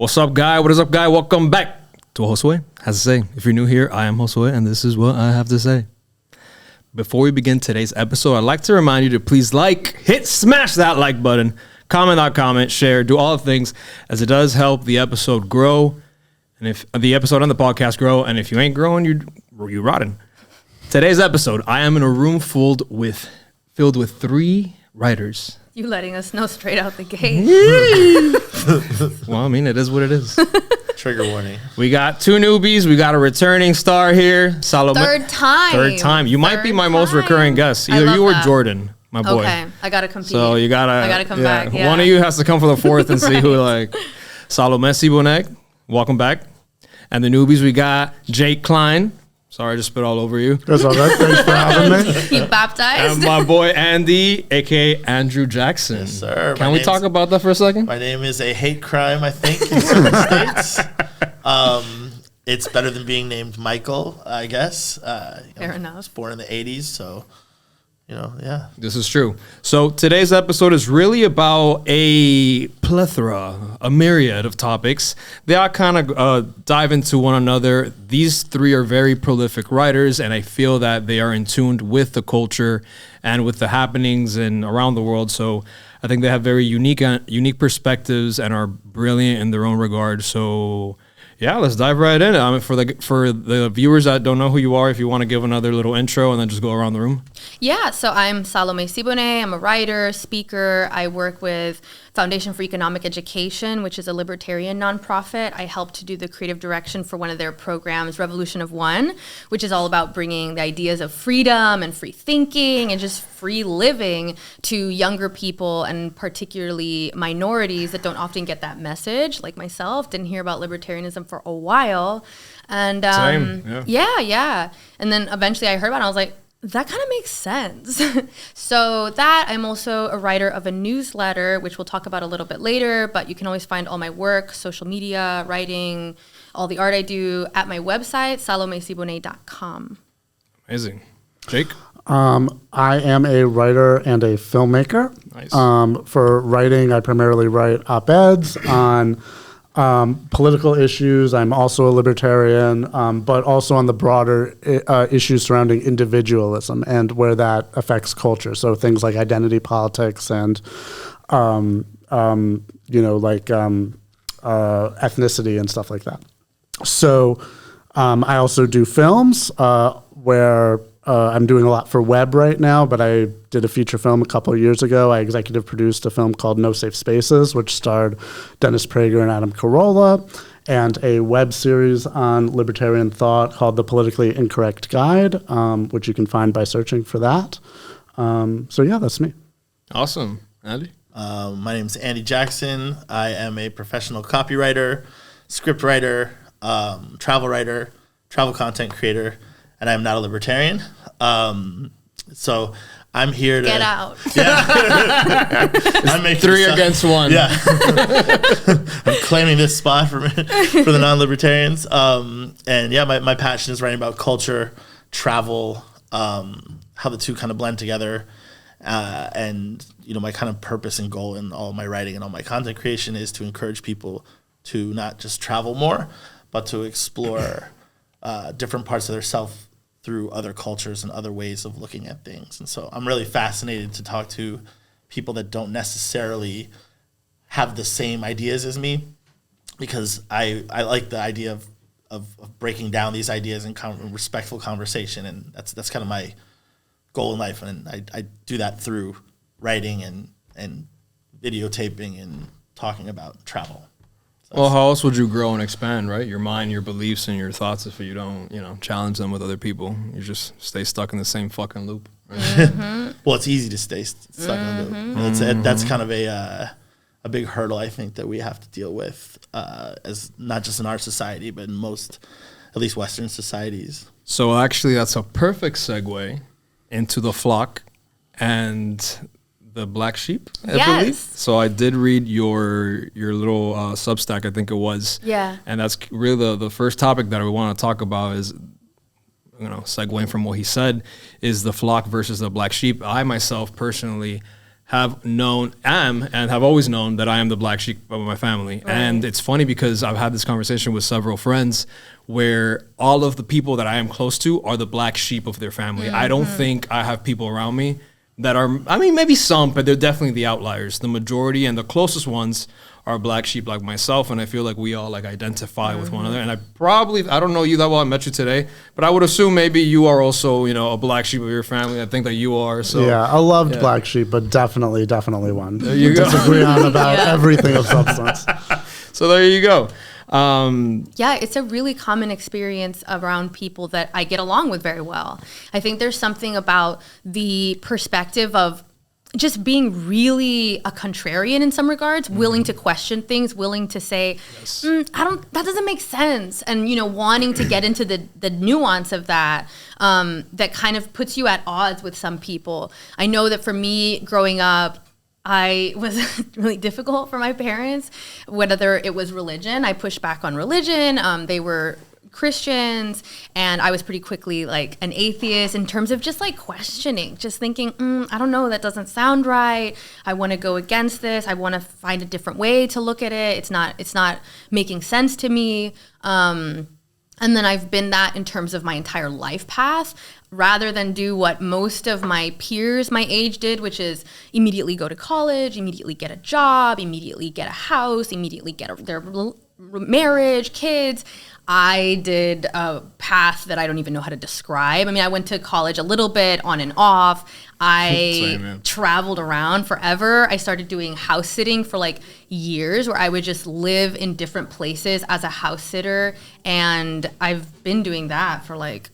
What's up, guy? What is up, guy? Welcome back to what Josue has to say. If you're new here, I am Josue, and this is what I have to say. Before we begin today's episode, I'd like to remind you to please smash that like button, comment, share, do all the things, as it does help the episode grow, and if the episode on the podcast grow, and if you ain't growing, you're rotting. Today's episode, I am in a room filled with 3 writers. You letting us know straight out the gate. Well, I mean, it is what it is. Trigger warning. We got 2 newbies. We got a returning star here. Salome. Third time. You might be my most recurring guest. Either you or Jordan, my boy. Okay, I gotta compete. So I gotta come back. Yeah. One of you has to come for the 4th and see who Salome Sibonex, welcome back. And the newbies, we got Jake Klein. Sorry, I just spit all over you. That's all right. Thanks for having me. He baptized. And my boy Andy, a.k.a. Andrew Jackson. Yes, sir. Can we talk about that for a second? My name is a hate crime, I think, in certain states. It's better than being named Michael, I guess. Fair enough. I was born in the 80s, so, yeah. This is true. So today's episode is really about a myriad of topics. They all kind of dive into one another. These 3 are very prolific writers, and I feel that they are in tune with the culture and with the happenings around the world. So I think they have very unique perspectives and are brilliant in their own regard. So yeah, let's dive right in. For the viewers that don't know who you are, if you want to give another little intro and then just go around the room. Yeah, so I'm Salome Sibonex. I'm a writer, speaker. I work with Foundation for Economic Education, which is a libertarian nonprofit. I help to do the creative direction for one of their programs, Revolution of One, which is all about bringing the ideas of freedom and free thinking and just free living to younger people, and particularly minorities that don't often get that message, like myself. Didn't hear about libertarianism for a while. And Same, yeah. And then eventually I heard about it, and I was like, that kind of makes sense. So that I'm also a writer of a newsletter, which we'll talk about a little bit later, but you can always find all my work, social media, writing, all the art I do at my website, salomesibonex.com. Amazing. Jake? I am a writer and a filmmaker. Nice. For writing, I primarily write op-eds on political issues. I'm also a libertarian, but also on the broader issues surrounding individualism and where that affects culture. So things like identity politics and, ethnicity and stuff like that. So I also do films where I'm doing a lot for web right now, but I did a feature film a couple of years ago. I executive produced a film called No Safe Spaces, which starred Dennis Prager and Adam Carolla, and a web series on libertarian thought called The Politically Incorrect Guide, which you can find by searching for that. So yeah, that's me. Awesome. Andy? My name is Andy Jackson. I am a professional copywriter, script writer, travel writer, travel content creator, and I'm not a libertarian. So I'm here to Get out. Yeah. I'm making 3 against 1. Yeah. I'm claiming this spot for the non-libertarians. And yeah, my passion is writing about culture, travel, how the two kind of blend together. And my kind of purpose and goal in all my writing and all my content creation is to encourage people to not just travel more, but to explore different parts of their self through other cultures and other ways of looking at things. And so I'm really fascinated to talk to people that don't necessarily have the same ideas as me, because I like the idea of breaking down these ideas in respectful conversation. And that's kind of my goal in life. And I do that through writing and videotaping and talking about travel. Well, how else would you grow and expand, right? Your mind, your beliefs, and your thoughts if you don't, challenge them with other people. You just stay stuck in the same fucking loop. Right? Mm-hmm. Well, it's easy to stay stuck in the loop. That's kind of a big hurdle, I think, that we have to deal with as not just in our society, but in most, at least Western societies. So actually, that's a perfect segue into the flock and the black sheep, I believe. So I did read your little Substack, I think it was. Yeah. And that's really the first topic that we want to talk about is, segueing from what he said, is the flock versus the black sheep. I myself personally and have always known that I am the black sheep of my family. Right. And it's funny because I've had this conversation with several friends where all of the people that I am close to are the black sheep of their family. I don't think I have people around me that are, I mean, maybe some, but they're definitely the outliers. The majority and the closest ones are black sheep like myself, and I feel like we all like identify with one another. And I don't know you that well, I met you today, but I would assume maybe you are also, you know, a black sheep of your family. I think that you are. So yeah, a loved black sheep, but definitely one. There you go. Disagree on about everything of substance. So there you go. Yeah, it's a really common experience around people that I get along with very well. I think there's something about the perspective of just being really a contrarian in some regards, willing to question things, willing to say, that doesn't make sense. And, you know, wanting to get into the nuance of that, that kind of puts you at odds with some people. I know that for me growing up, I was really difficult for my parents, whether it was religion. I pushed back on religion. They were Christians, and I was pretty quickly like an atheist in terms of just like questioning, just thinking, I don't know, that doesn't sound right. I want to go against this. I want to find a different way to look at it. It's not making sense to me. And then I've been that in terms of my entire life path, rather than do what most of my peers my age did, which is immediately go to college, immediately get a job, immediately get a house, immediately get their marriage, kids. I did a path that I don't even know how to describe. I mean, I went to college a little bit on and off. I traveled around forever. I started doing house sitting for like years, where I would just live in different places as a house sitter. And I've been doing that for like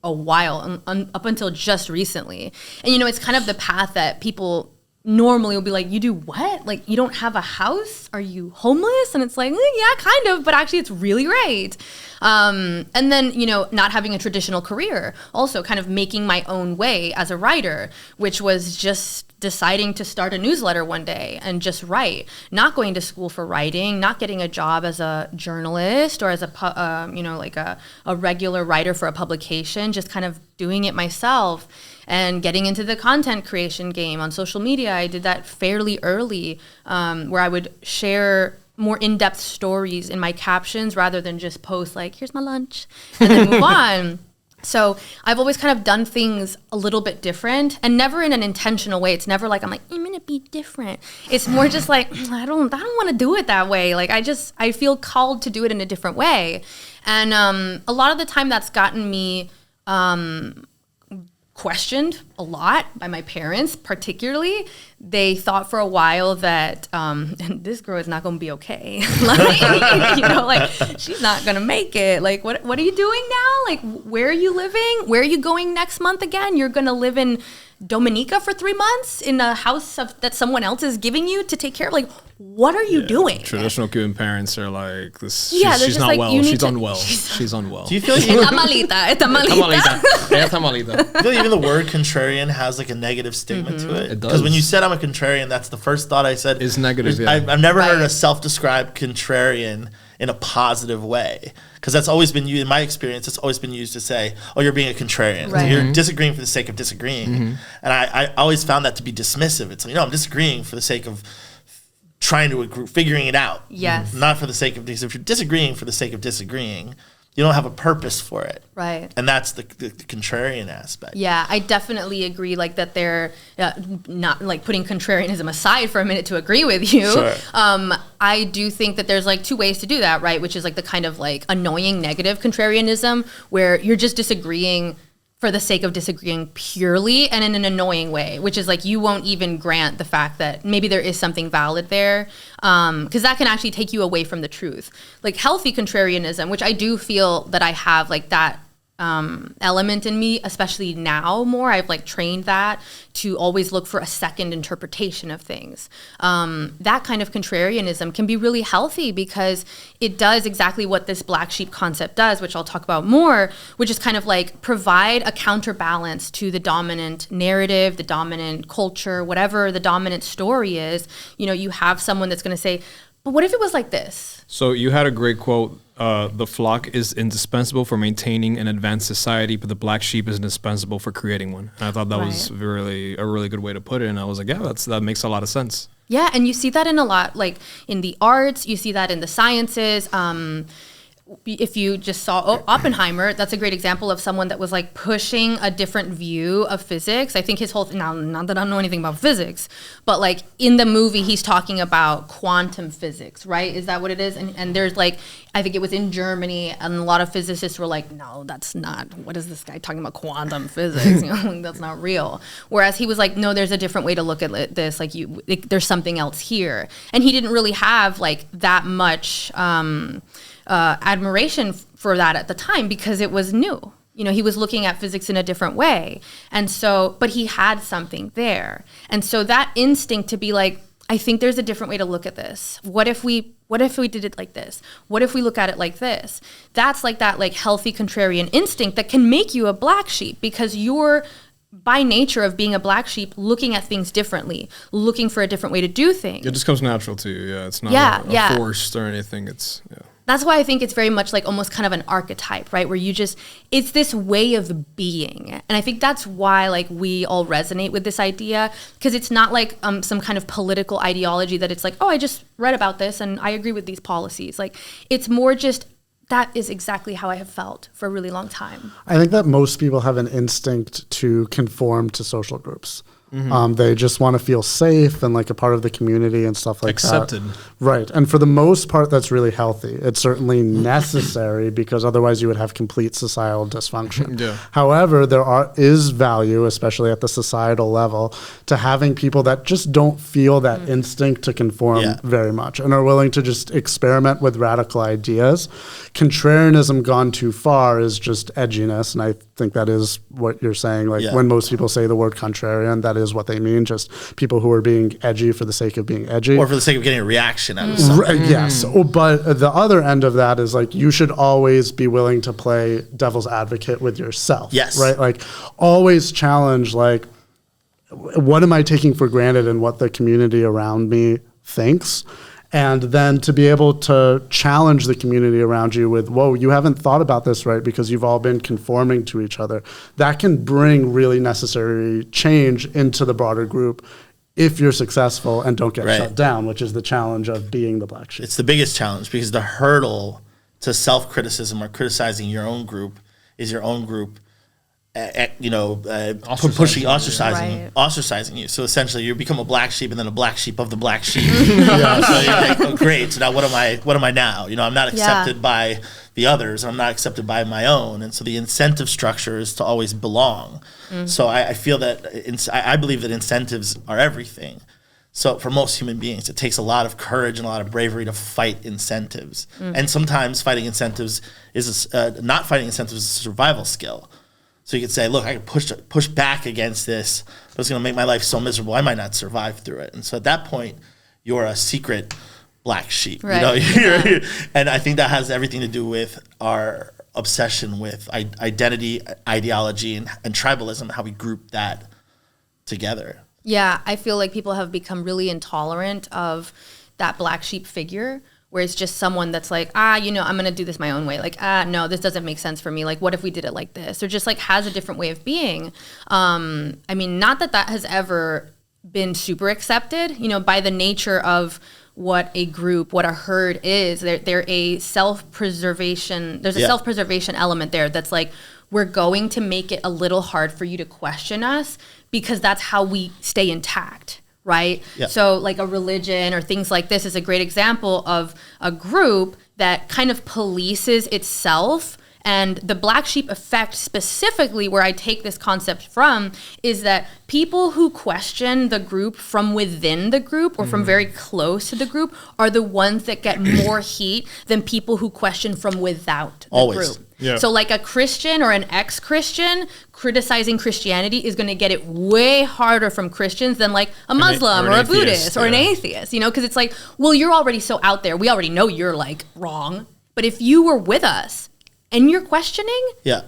a while, up until just recently. And, you know, it's kind of the path that people normally will be like, you do what? Like, you don't have a house? Are you homeless? And it's like, yeah, kind of, but actually it's really great. And then, you know, not having a traditional career, also kind of making my own way as a writer, which was just deciding to start a newsletter one day and just write, not going to school for writing, not getting a job as a journalist or as a regular writer for a publication, just kind of doing it myself. And getting into the content creation game on social media, I did that fairly early, where I would share more in-depth stories in my captions rather than just post like, here's my lunch, and then move on. So I've always kind of done things a little bit different, and never in an intentional way. It's never like, I'm like, I'm gonna be different. It's more just like, I don't want to do it that way. Like, I feel called to do it in a different way. And a lot of the time that's gotten me questioned a lot by my parents, particularly. They thought for a while that this girl is not going to be okay. Like, you know, like, she's not going to make it. Like, what are you doing now? Like, where are you living? Where are you going next month again? You're going to live in Dominica for 3 months in a house that someone else is giving you to take care of? Like, what are you doing? Traditional Cuban parents are like, this. Yeah, she's not like, well. She's unwell. She's unwell. Do you feel like Está malita. I feel even the word contrarian has like a negative stigma to it? It does. Because when you said I'm a contrarian, that's the first thought I said. Is negative, yeah. I've never heard a self-described contrarian in a positive way. Because that's always been used, in my experience, it's always been used to say, oh, you're being a contrarian. Right. So you're disagreeing for the sake of disagreeing. And I always found that to be dismissive. It's like, no, I'm disagreeing for the sake of trying to agree, figuring it out. Yes. Not for the sake of, if you're disagreeing for the sake of disagreeing, you don't have a purpose for it. Right. And that's the contrarian aspect. Yeah, I definitely agree, like, that they're not, like, putting contrarianism aside for a minute to agree with you. Sure. I do think that there's, like, two ways to do that, right? Which is, like, the kind of, like, annoying negative contrarianism where you're just disagreeing for the sake of disagreeing purely and in an annoying way, which is like you won't even grant the fact that maybe there is something valid there, because that can actually take you away from the truth. Like healthy contrarianism, which I do feel that I have like that element in me, especially now more. I've like trained that to always look for a second interpretation of things. That kind of contrarianism can be really healthy because it does exactly what this black sheep concept does, which I'll talk about more, which is kind of like provide a counterbalance to the dominant narrative, the dominant culture, whatever the dominant story is. You know, you have someone that's going to say, but what if it was like this? So you had a great quote. The flock is indispensable for maintaining an advanced society, but the black sheep is indispensable for creating one. And I thought that was a really good way to put it. And I was like, yeah, that makes a lot of sense. Yeah, and you see that in a lot, like in the arts, you see that in the sciences. If you just saw Oppenheimer, that's a great example of someone that was like pushing a different view of physics. I think his whole now, not that I don't know anything about physics, but like in the movie, he's talking about quantum physics, right? Is that what it is? And there's like, I think it was in Germany, and a lot of physicists were like, no, that's not, what is this guy talking about quantum physics? That's not real. Whereas he was like, no, there's a different way to look at this. Like there's something else here. And he didn't really have like that much, admiration for that at the time because it was new. He was looking at physics in a different way. And so, but he had something there. And so that instinct to be like, I think there's a different way to look at this. What if we did it like this? What if we look at it like this? That's like that like healthy contrarian instinct that can make you a black sheep because you're by nature of being a black sheep, looking at things differently, looking for a different way to do things. It just comes natural to you. Yeah, it's not forced or anything. That's why I think it's very much like almost kind of an archetype, right? Where it's this way of being. And I think that's why like we all resonate with this idea because it's not like some kind of political ideology that it's like, oh, I just read about this and I agree with these policies. Like it's more just that is exactly how I have felt for a really long time. I think that most people have an instinct to conform to social groups. Mm-hmm. They just want to feel safe and like a part of the community and stuff like Accepted. That. Right. And for the most part, that's really healthy. It's certainly necessary because otherwise you would have complete societal dysfunction. Yeah. However, there is value, especially at the societal level, to having people that just don't feel that instinct to conform very much and are willing to just experiment with radical ideas. Contrarianism gone too far is just edginess. And I think that is what you're saying. Like when most people say the word contrarian, that is what they mean, just people who are being edgy for the sake of being edgy. Or for the sake of getting a reaction out of something. Yes. But the other end of that is like you should always be willing to play devil's advocate with yourself. Yes. Right? Like always challenge like what am I taking for granted and what the community around me thinks. And then to be able to challenge the community around you with, whoa, you haven't thought about this right because you've all been conforming to each other. That can bring really necessary change into the broader group if you're successful and don't get shut down, which is the challenge of being the black sheep. It's the biggest challenge because the hurdle to self-criticism or criticizing your own group is your own group ostracizing you. So essentially, you become a black sheep, and then a black sheep of the black sheep. So you're like, oh, great. So now, what am I now? I'm not accepted by the others. I'm not accepted by my own. And so the incentive structure is to always belong. So I feel that I believe that incentives are everything. So for most human beings, it takes a lot of courage and a lot of bravery to fight incentives. And sometimes fighting incentives is not fighting incentives is a survival skill. So you could say, look, I can push back against this, but it's going to make my life so miserable, I might not survive through it. And so at that point, you're a secret black sheep. Right. And I think that has everything to do with our obsession with identity, ideology, and tribalism, how we group that together. Yeah, I feel like people have become really intolerant of that black sheep figure, where it's just someone that's like, I'm going to do this my own way. Like, no, this doesn't make sense for me. Like, what if we did it like this? Or just like has a different way of being. I mean, not that has ever been super accepted, by the nature of what a group, what a herd is. They're a self-preservation. There's a self-preservation element there that's like, we're going to make it a little hard for you to question us because that's how we stay intact. Right? Yeah. So like a religion or things like this is a great example of a group that kind of polices itself. And the black sheep effect specifically, where I take this concept from, is that people who question the group from within the group or from very close to the group are the ones that get more heat than people who question from without the group. Yeah. So like a Christian or an ex-Christian criticizing Christianity is going to get it way harder from Christians than like a Muslim or a Buddhist or an atheist, because it's like, well, you're already so out there. We already know you're like wrong. But if you were with us and you're questioning,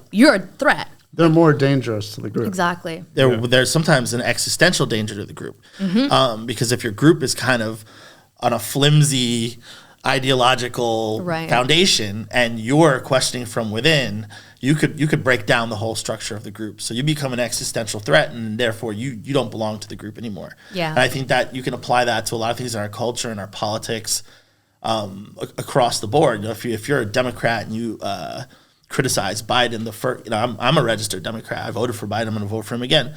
you're a threat. They're more dangerous to the group. Exactly. There's sometimes an existential danger to the group because if your group is kind of on a flimsy ideological foundation, and you're questioning from within, you could break down the whole structure of the group. So you become an existential threat, and therefore you don't belong to the group anymore. Yeah. And I think that you can apply that to a lot of things in our culture and our politics, across the board. You know, if you're a Democrat and you criticize Biden, I'm a registered Democrat. I voted for Biden. I'm going to vote for him again.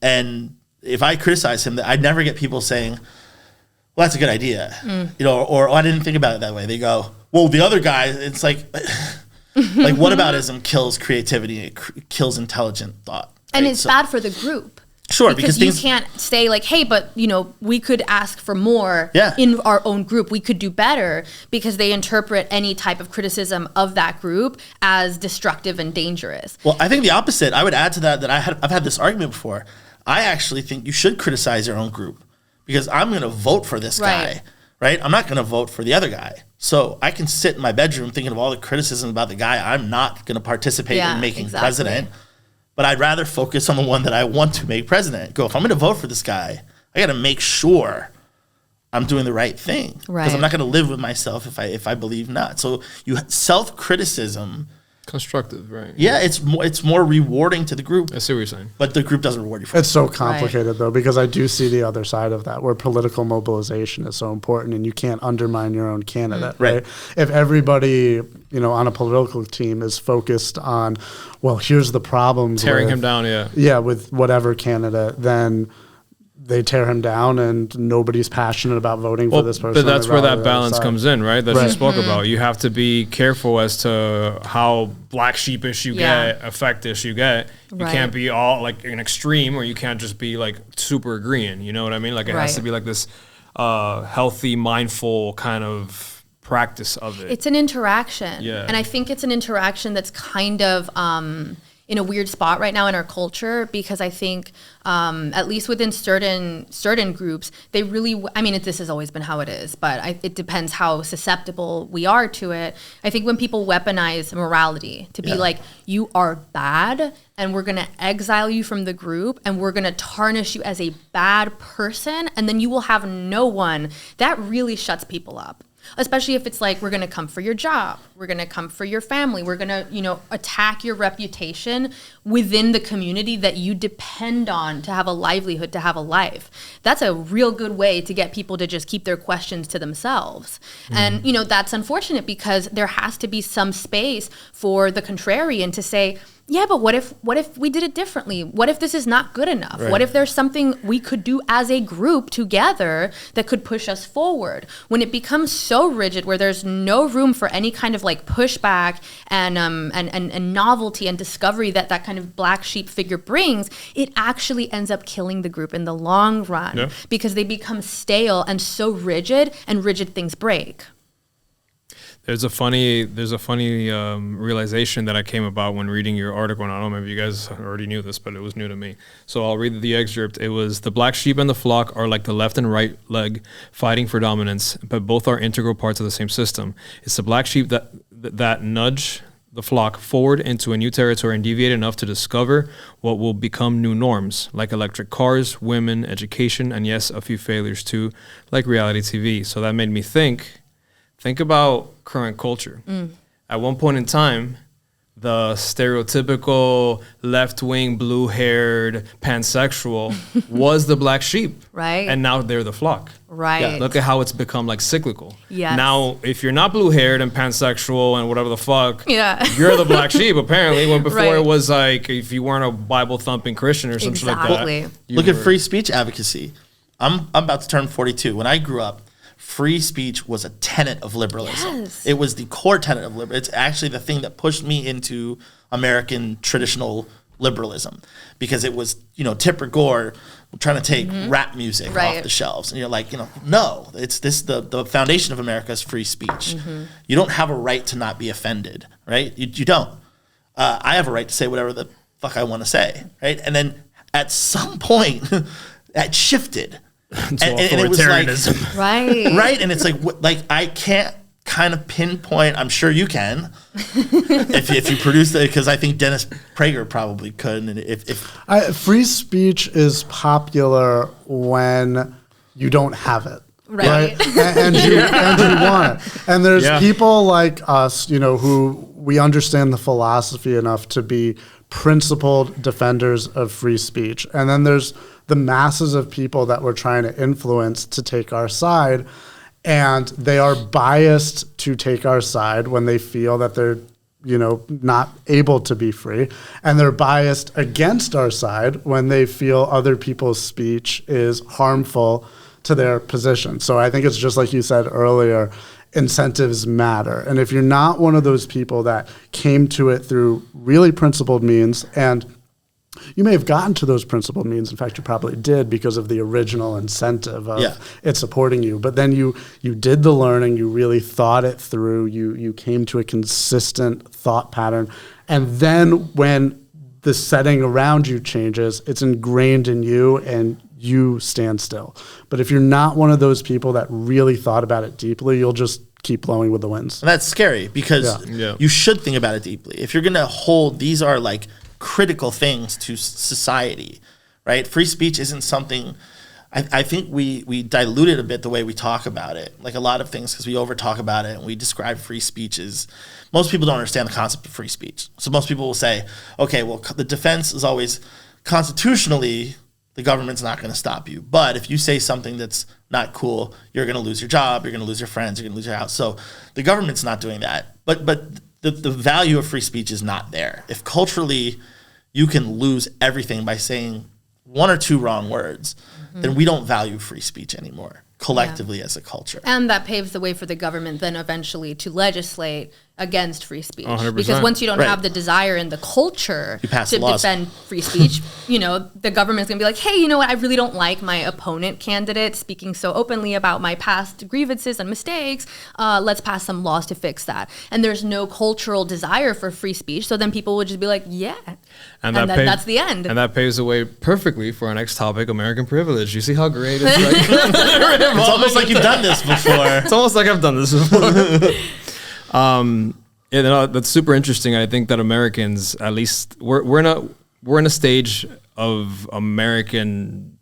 And if I criticize him, I'd never get people saying, well, that's a good idea, you know, or I didn't think about it that way. They go, well, the other guy, it's like, like whataboutism kills creativity, it kills intelligent thought. And it's bad for the group. Sure, because you can't say like, hey, but you know, we could ask for more Yeah. in our own group. We could do better, because they interpret any type of criticism of that group as destructive and dangerous. Well, I think the opposite. I would add to that I've had this argument before. I actually think you should criticize your own group, because I'm going to vote for this guy, right? I'm not going to vote for the other guy. So I can sit in my bedroom thinking of all the criticism about the guy I'm not going to participate in making president. But I'd rather focus on the one that I want to make president. Go, if I'm going to vote for this guy, I got to make sure I'm doing the right thing. Because I'm not going to live with myself if I believe not. So self-criticism. Constructive, right? Yeah, it's more rewarding to the group. I see what you're saying. But the group doesn't reward you for It's so complicated, though, because I do see the other side of that, where political mobilization is so important, and you can't undermine your own candidate, right? If everybody, you know, on a political team is focused on, well, here's the problems. Tearing him down, yeah. Yeah, with whatever candidate, then they tear him down, and nobody's passionate about voting for this person. But that's where that balance comes in, right? That you spoke about. You have to be careful as to how black sheepish you get, effectish you get. You can't be all like an extreme, or you can't just be like super agreeing. You know what I mean? Like it has to be like this healthy, mindful kind of practice of it. It's an interaction. Yeah. And I think it's an interaction that's kind of in a weird spot right now in our culture, because I think at least within certain groups, they really, I mean, this has always been how it is, but it depends how susceptible we are to it. I think when people weaponize morality to be like, you are bad, and we're going to exile you from the group, and we're going to tarnish you as a bad person, and then you will have no one, that really shuts people up. Especially if it's like, we're going to come for your job, we're going to come for your family, we're going to, you know, attack your reputation within the community that you depend on to have a livelihood, to have a life. That's a real good way to get people to just keep their questions to themselves. And, you know, that's unfortunate, because there has to be some space for the contrarian to say, yeah, but what if we did it differently? What if this is not good enough? What if there's something we could do as a group together that could push us forward? When it becomes so rigid, where there's no room for any kind of like pushback and novelty and discovery that kind of black sheep figure brings, it actually ends up killing the group in the long run, because they become stale and so rigid, and rigid things break. There's a funny realization that I came about when reading your article, and I don't know if you guys already knew this, but it was new to me. So I'll read the excerpt. It was, the black sheep and the flock are like the left and right leg fighting for dominance, but both are integral parts of the same system. It's the black sheep that nudge the flock forward into a new territory and deviate enough to discover what will become new norms, like electric cars, women, education, and yes, a few failures too, like reality TV. So that made me think about current culture. At one point in time, the stereotypical left-wing, blue-haired pansexual was the black sheep. Right. And now they're the flock. Right. Yeah, look at how it's become like cyclical. Yes. Now, if you're not blue-haired and pansexual and whatever the fuck, you're the black sheep, apparently. When before it was like, if you weren't a Bible-thumping Christian or something like that. Look at free speech advocacy. I'm about to turn 42. When I grew up, free speech was a tenet of liberalism. Yes. It was the core tenet of liberalism. It's actually the thing that pushed me into American traditional liberalism, because it was, you know, Tipper Gore trying to take rap music off the shelves. And you're like, you know, no, it's the foundation of America is free speech. You don't have a right to not be offended, right? You don't. I have a right to say whatever the fuck I want to say, right? And then at some point, that shifted. And it was like, right, and it's like I can't kind of pinpoint. I'm sure you can, if you produce it, because I think Dennis Prager probably could. And if free speech is popular when you don't have it. Right. And you want it. And there's Yeah. people like us, who we understand the philosophy enough to be principled defenders of free speech. And then there's the masses of people that we're trying to influence to take our side, and they are biased to take our side when they feel that they're not able to be free, and they're biased against our side when they feel other people's speech is harmful to their position. So I think it's just like you said earlier, incentives matter. And if you're not one of those people that came to it through really principled means, and you may have gotten to those principled means, in fact, you probably did because of the original incentive of it supporting you. But then you did the learning, you really thought it through, you came to a consistent thought pattern. And then when the setting around you changes, it's ingrained in you and you stand still. But if you're not one of those people that really thought about it deeply, you'll just keep blowing with the winds. And that's scary because you should think about it deeply. If you're going to hold, these are like critical things to society, right? Free speech isn't something, I think we dilute it a bit the way we talk about it. Like a lot of things, because we over talk about it and we describe free speech as, most people don't understand the concept of free speech. So most people will say, okay, well, the defense is always constitutionally, the government's not going to stop you. But if you say something that's not cool, you're going to lose your job, you're going to lose your friends, you're going to lose your house. So the government's not doing that. But the value of free speech is not there. If culturally you can lose everything by saying one or two wrong words, then we don't value free speech anymore collectively as a culture. And that paves the way for the government then eventually to legislate against free speech. 100%. Because once you don't have the desire and the culture to defend free speech, the government's going to be like, hey, you know what? I really don't like my opponent candidate speaking so openly about my past grievances and mistakes. Let's pass some laws to fix that. And there's no cultural desire for free speech. So then people would just be like, yeah. And that's the end. And that paves the way perfectly for our next topic, American privilege. You see how great it's like? It's almost like you've done this before. It's almost like I've done this before. That's super interesting. I think that Americans, at least, we're in a stage of American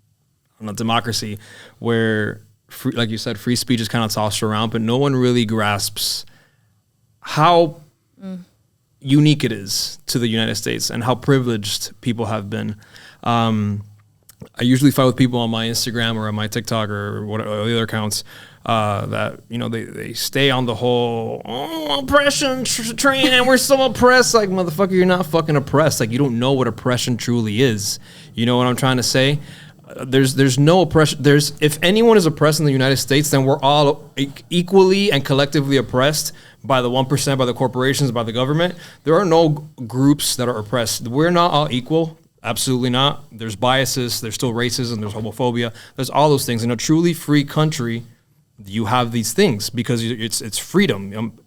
democracy where, like you said, free speech is kind of tossed around, but no one really grasps how unique it is to the United States and how privileged people have been. I usually fight with people on my Instagram or on my TikTok or whatever the other accounts that they stay on the whole oppression train and we're so oppressed. Like, motherfucker, you're not fucking oppressed. Like, you don't know what oppression truly is. You know what I'm trying to say? There's no oppression. If anyone is oppressed in the United States, then we're all equally and collectively oppressed by the 1%, by the corporations, by the government. There are no groups that are oppressed. We're not all equal. Absolutely not. There's biases. There's still racism. There's homophobia. There's all those things. In a truly free country, you have these things because it's freedom.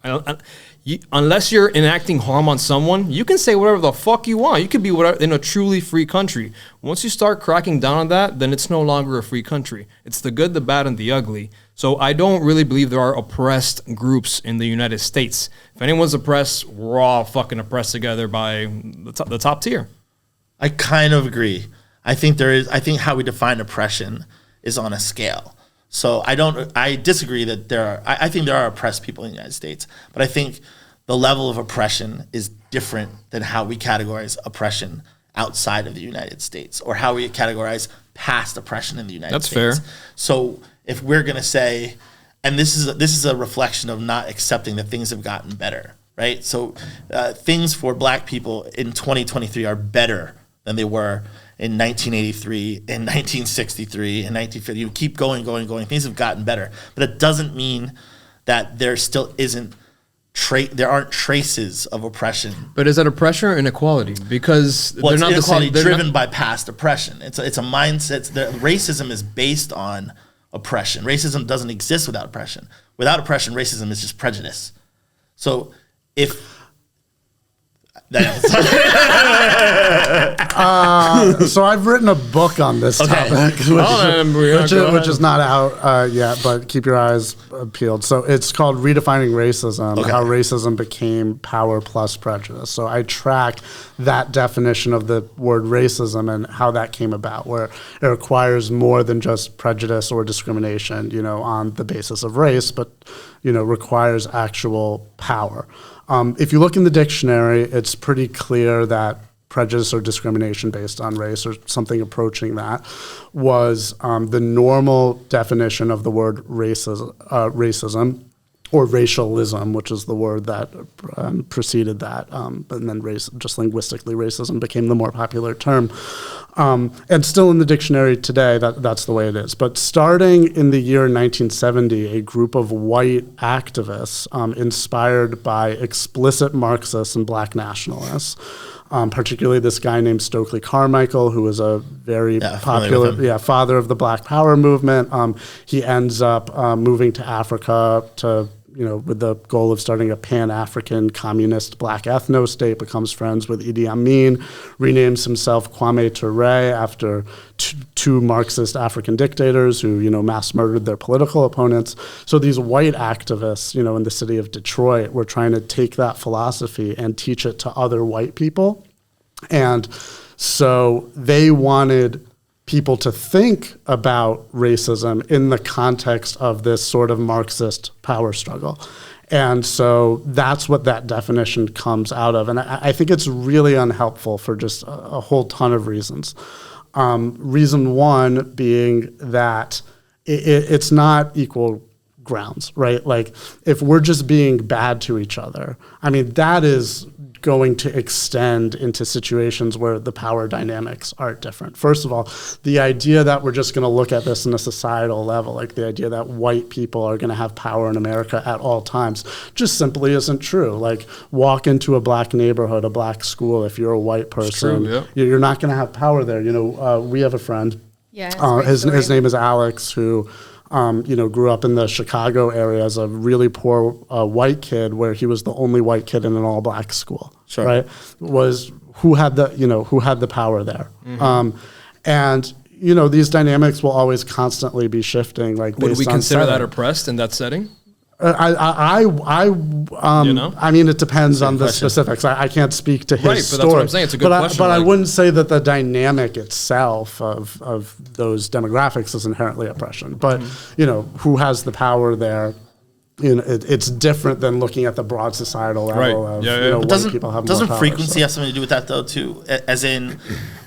Unless you're enacting harm on someone, you can say whatever the fuck you want. You can be whatever in a truly free country. Once you start cracking down on that, then it's no longer a free country. It's the good, the bad, and the ugly. So I don't really believe there are oppressed groups in the United States. If anyone's oppressed, we're all fucking oppressed together by the top tier. I kind of agree. I think how we define oppression is on a scale. So I disagree that I think there are oppressed people in the United States, but I think the level of oppression is different than how we categorize oppression outside of the United States or how we categorize past oppression in the United States. That's fair. So if we're going to say, and this is a reflection of not accepting that things have gotten better, right? So things for Black people in 2023 are better than they were in 1983, in 1963, in 1950. You keep going. Things have gotten better. But it doesn't mean that there still isn't there aren't traces of oppression. But is that oppression or inequality? Because they're not inequality the same. Driven by past oppression. It's a mindset. Racism is based on oppression. Racism doesn't exist without oppression. Without oppression, racism is just prejudice. So if So I've written a book on this topic, which is not out yet, but keep your eyes peeled. So it's called Redefining Racism, How Racism Became Power Plus Prejudice. So I track that definition of the word racism and how that came about, where it requires more than just prejudice or discrimination, on the basis of race, but, requires actual power. If you look in the dictionary, it's pretty clear that prejudice or discrimination based on race or something approaching that was the normal definition of the word racism or racialism, which is the word that preceded that. And then just linguistically, racism became the more popular term. And still in the dictionary today, that's the way it is. But starting in the year 1970, a group of white activists inspired by explicit Marxists and black nationalists, particularly this guy named Stokely Carmichael, who was a very popular father of the Black Power movement. He ends up moving to Africa with the goal of starting a Pan-African communist black ethno-state, becomes friends with Idi Amin, renames himself Kwame Ture after two Marxist African dictators who, mass murdered their political opponents. So these white activists, in the city of Detroit were trying to take that philosophy and teach it to other white people. And so they wanted people to think about racism in the context of this sort of Marxist power struggle. And so that's what that definition comes out of. And I think it's really unhelpful for just a whole ton of reasons. Reason one being that it's not equal grounds, right? Like if we're just being bad to each other, that is going to extend into situations where the power dynamics are different. First of all, the idea that we're just going to look at this in a societal level, like the idea that white people are going to have power in America at all times, just simply isn't true. Like walk into a black neighborhood, a black school, if you're a white person, you're not going to have power there. We have a friend, his name is Alex, who grew up in the Chicago area as a really poor white kid, where he was the only white kid in an all-black school. Sure. Right? Who had the power there. Mm-hmm. And these dynamics will always constantly be shifting. Like, would we consider that oppressed in that setting? It depends on the specifics. I can't speak to his story. But that's what I'm saying. It's a good question. But I wouldn't say that the dynamic itself of those demographics is inherently oppression. But, who has the power there? It's different than looking at the broad societal level of white people have more power. Doesn't frequency have something to do with that, though, too? As in,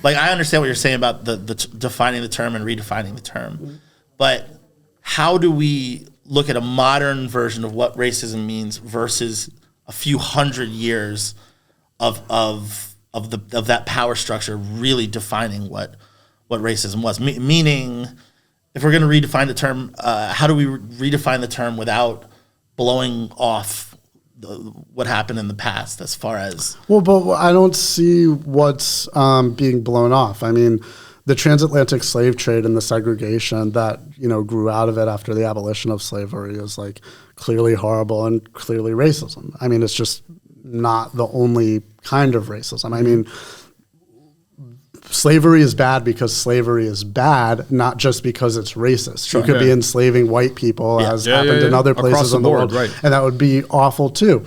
I understand what you're saying about the defining the term and redefining the term. But how do we look at a modern version of what racism means versus a few hundred years of that power structure really defining what racism was? Meaning, if we're going to redefine the term, how do we redefine the term without blowing off what happened in the past as far as... Well, but I don't see what's being blown off. The transatlantic slave trade and the segregation that grew out of it after the abolition of slavery is clearly horrible and clearly racism. It's just not the only kind of racism. Slavery is bad because slavery is bad, not just because it's racist. Sure, you could be enslaving white people, as happened in other places in the world, right. And that would be awful too.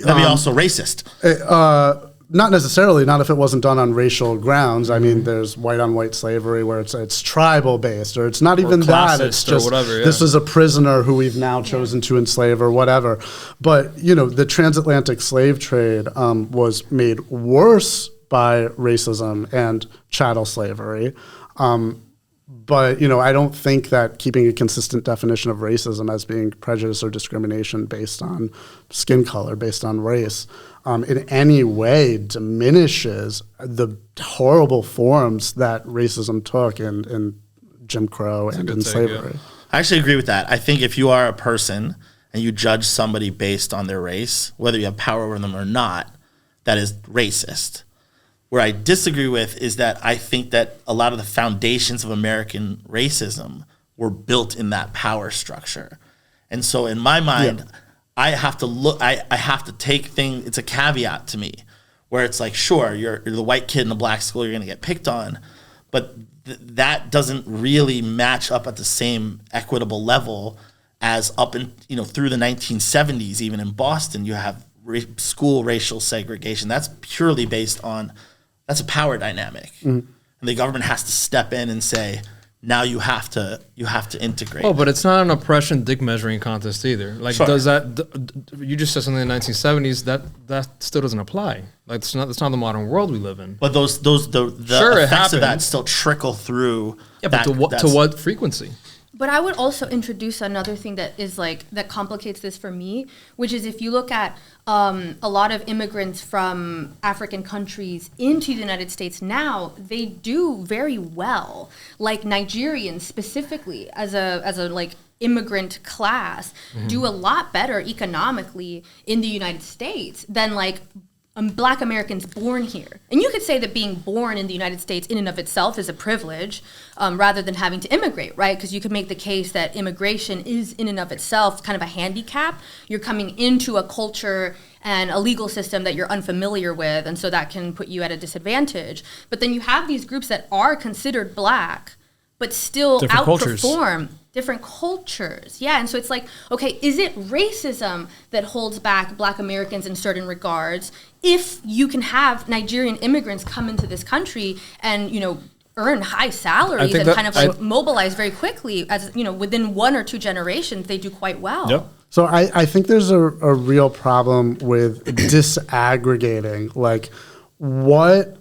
That'd be also racist. Not necessarily, not if it wasn't done on racial grounds. There's white on white slavery where it's tribal based, or it's not even that. It's just whatever, this is a prisoner who we've now chosen to enslave or whatever. But the transatlantic slave trade was made worse by racism and chattel slavery. But, I don't think that keeping a consistent definition of racism as being prejudice or discrimination based on skin color, based on race, in any way diminishes the horrible forms that racism took in Jim Crow and in slavery. Yeah. I actually agree with that. I think if you are a person and you judge somebody based on their race, whether you have power over them or not, that is racist. Where I disagree with is that I think that a lot of the foundations of American racism were built in that power structure. And so in my mind, I have to look, I have to take things, it's a caveat to me, where it's like, sure, you're the white kid in the black school, you're going to get picked on, but that doesn't really match up at the same equitable level as up in, through the 1970s. Even in Boston, you have school racial segregation. That's purely based on, that's a power dynamic. And the government has to step in and say, now you have to integrate. Oh, but it's not an oppression dick measuring contest either. Like, Sure. does that? You just said something in the 1970s that still doesn't apply. Like, it's not the modern world we live in. But the Sure, it effects of that happened. still trickle through. Yeah, but to what frequency? But I would also introduce another thing that is that complicates this for me, which is if you look at a lot of immigrants from African countries into the United States now, they do very well. Like Nigerians specifically, as a immigrant class, do a lot better economically in the United States than Black Americans born here. And you could say that being born in the United States in and of itself is a privilege rather than having to immigrate, right? Because you could make the case that immigration is in and of itself kind of a handicap. You're coming into a culture and a legal system that you're unfamiliar with, and so that can put you at a disadvantage. But then you have these groups that are considered Black, but still Different outperform different cultures. Yeah, and so it's okay, is it racism that holds back Black Americans in certain regards if you can have Nigerian immigrants come into this country and, earn high salaries and kind of mobilize very quickly, as, within 1 or 2 generations, they do quite well. Yep. So I think there's a real problem with disaggregating, what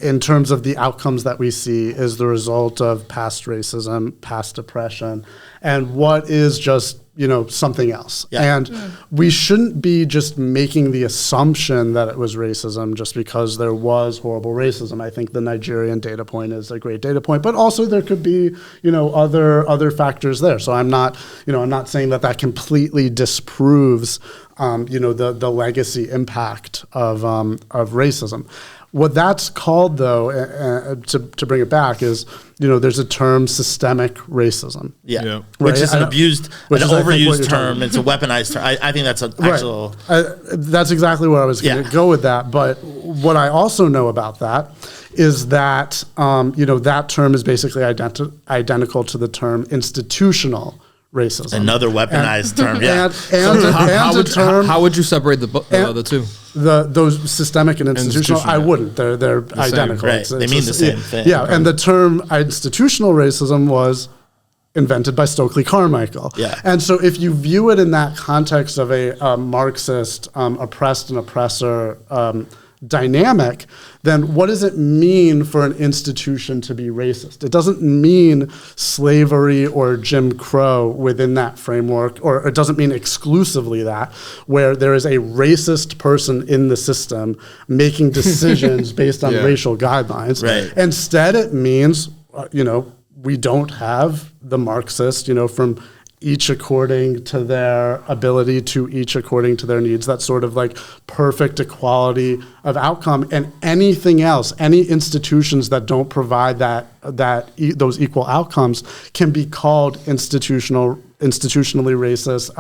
in terms of the outcomes that we see is the result of past racism, past oppression, and what is just, something else. Yeah. And we shouldn't be just making the assumption that it was racism just because there was horrible racism. I think the Nigerian data point is a great data point, but also there could be, other factors there. So I'm not saying that completely disproves, the legacy impact of racism. What that's called, though, to bring it back, is there's a term systemic racism. Yeah, Yeah. which Right. is an overused term. Talking. It's a weaponized term. I think that's an actual. That's exactly where I was going to go with that. But what I also know about that is that that term is basically identical to the term institutional racism. Another weaponized term. Yeah. How would you separate the two? Those systemic and institutional, I wouldn't. They're identical. Right. They mean the same thing. Yeah, and the term institutional racism was invented by Stokely Carmichael. Yeah. And so if you view it in that context of a Marxist oppressed and oppressor dynamic, then what does it mean for an institution to be racist? It doesn't mean slavery or Jim Crow within that framework, or it doesn't mean exclusively that, where there is a racist person in the system making decisions based on racial guidelines. Right. Instead, it means, we don't have the Marxist, from each according to their ability to each according to their needs. That sort of perfect equality of outcome, and anything else, any institutions that don't provide those equal outcomes can be called institutionally racist,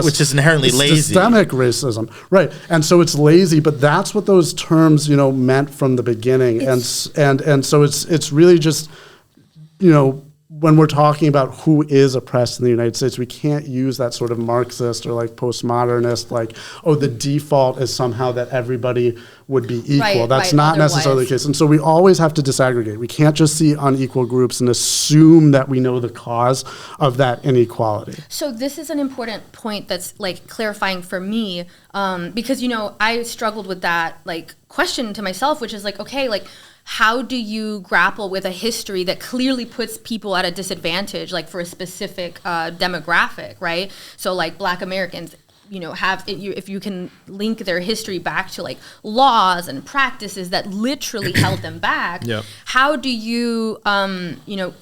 which is inherently lazy. Systemic racism, right? And so it's lazy, but that's what those terms meant from the beginning, and so it's really just when we're talking about who is oppressed in the United States, we can't use that sort of Marxist or postmodernist, the default is somehow that everybody would be equal. That's not necessarily the case. And so we always have to disaggregate. We can't just see unequal groups and assume that we know the cause of that inequality. So this is an important point that's clarifying for me, because, I struggled with that question to myself, which is how do you grapple with a history that clearly puts people at a disadvantage, for a specific demographic, right? So Black Americans, if you can link their history back to laws and practices that literally held them back, how do you,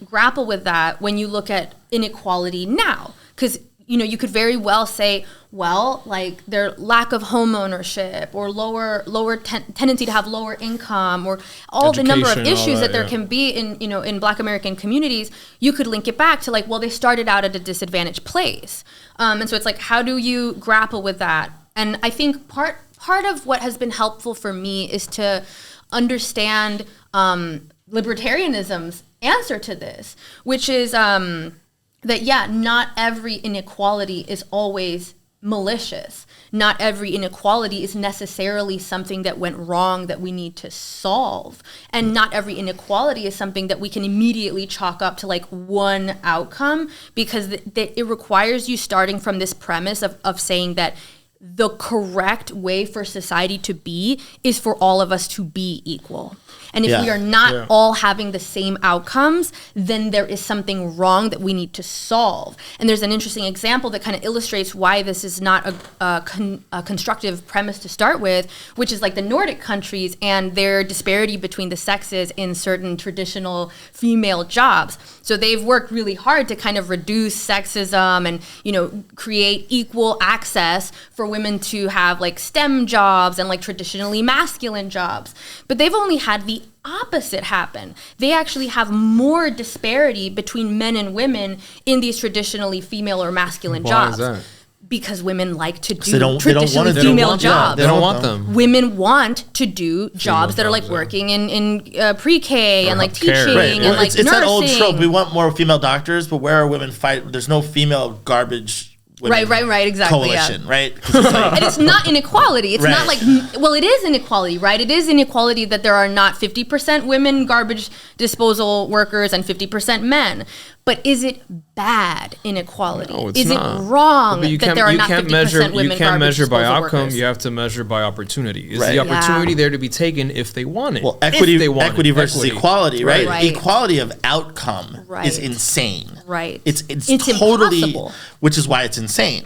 grapple with that when you look at inequality now? Because you could very well say, their lack of home ownership or lower tendency to have lower income, or all the number of issues that there can be in Black American communities, you could link it back to they started out at a disadvantaged place. And so it's how do you grapple with that? And I think part part of what has been helpful for me is to understand libertarianism's answer to this, which is that, not every inequality is always malicious. Not every inequality is necessarily something that went wrong that we need to solve. And not every inequality is something that we can immediately chalk up to like one outcome, because it requires you starting from this premise of saying that the correct way for society to be is for all of us to be equal. And if we are not all having the same outcomes, then there is something wrong that we need to solve. And there's an interesting example that kind of illustrates why this is not a constructive premise to start with, which is like the Nordic countries and their disparity between the sexes in certain traditional female jobs. So they've worked really hard to kind of reduce sexism and, create equal access for women to have like STEM jobs and like traditionally masculine jobs. But they've only had the opposite happen. They actually have more disparity between men and women in these traditionally female or masculine jobs. Why is that? Because women like to do they don't traditionally want female jobs. They don't want them. Women want to do jobs that are like working in pre-K and like teaching Right. and like it's nursing. that old trope. We want more female doctors, but where are women fight? There's no female garbage women Right, exactly. coalition, right? 'Cause it's like, And it's not inequality. It's not like, well, it is inequality, right? It is inequality that there are not 50% women garbage disposal workers and 50% men. But is it bad inequality? No, it's is not. it wrong But that there are not 50% women You can't garbage measure by disposal outcome. workers? You have to measure by opportunity. Is Right. the opportunity there to be taken if they want it? well, If they want equity it. versus equality, right? Right. Equality of outcome Right. is insane. Right. It's totally, impossible. which is why it's insane.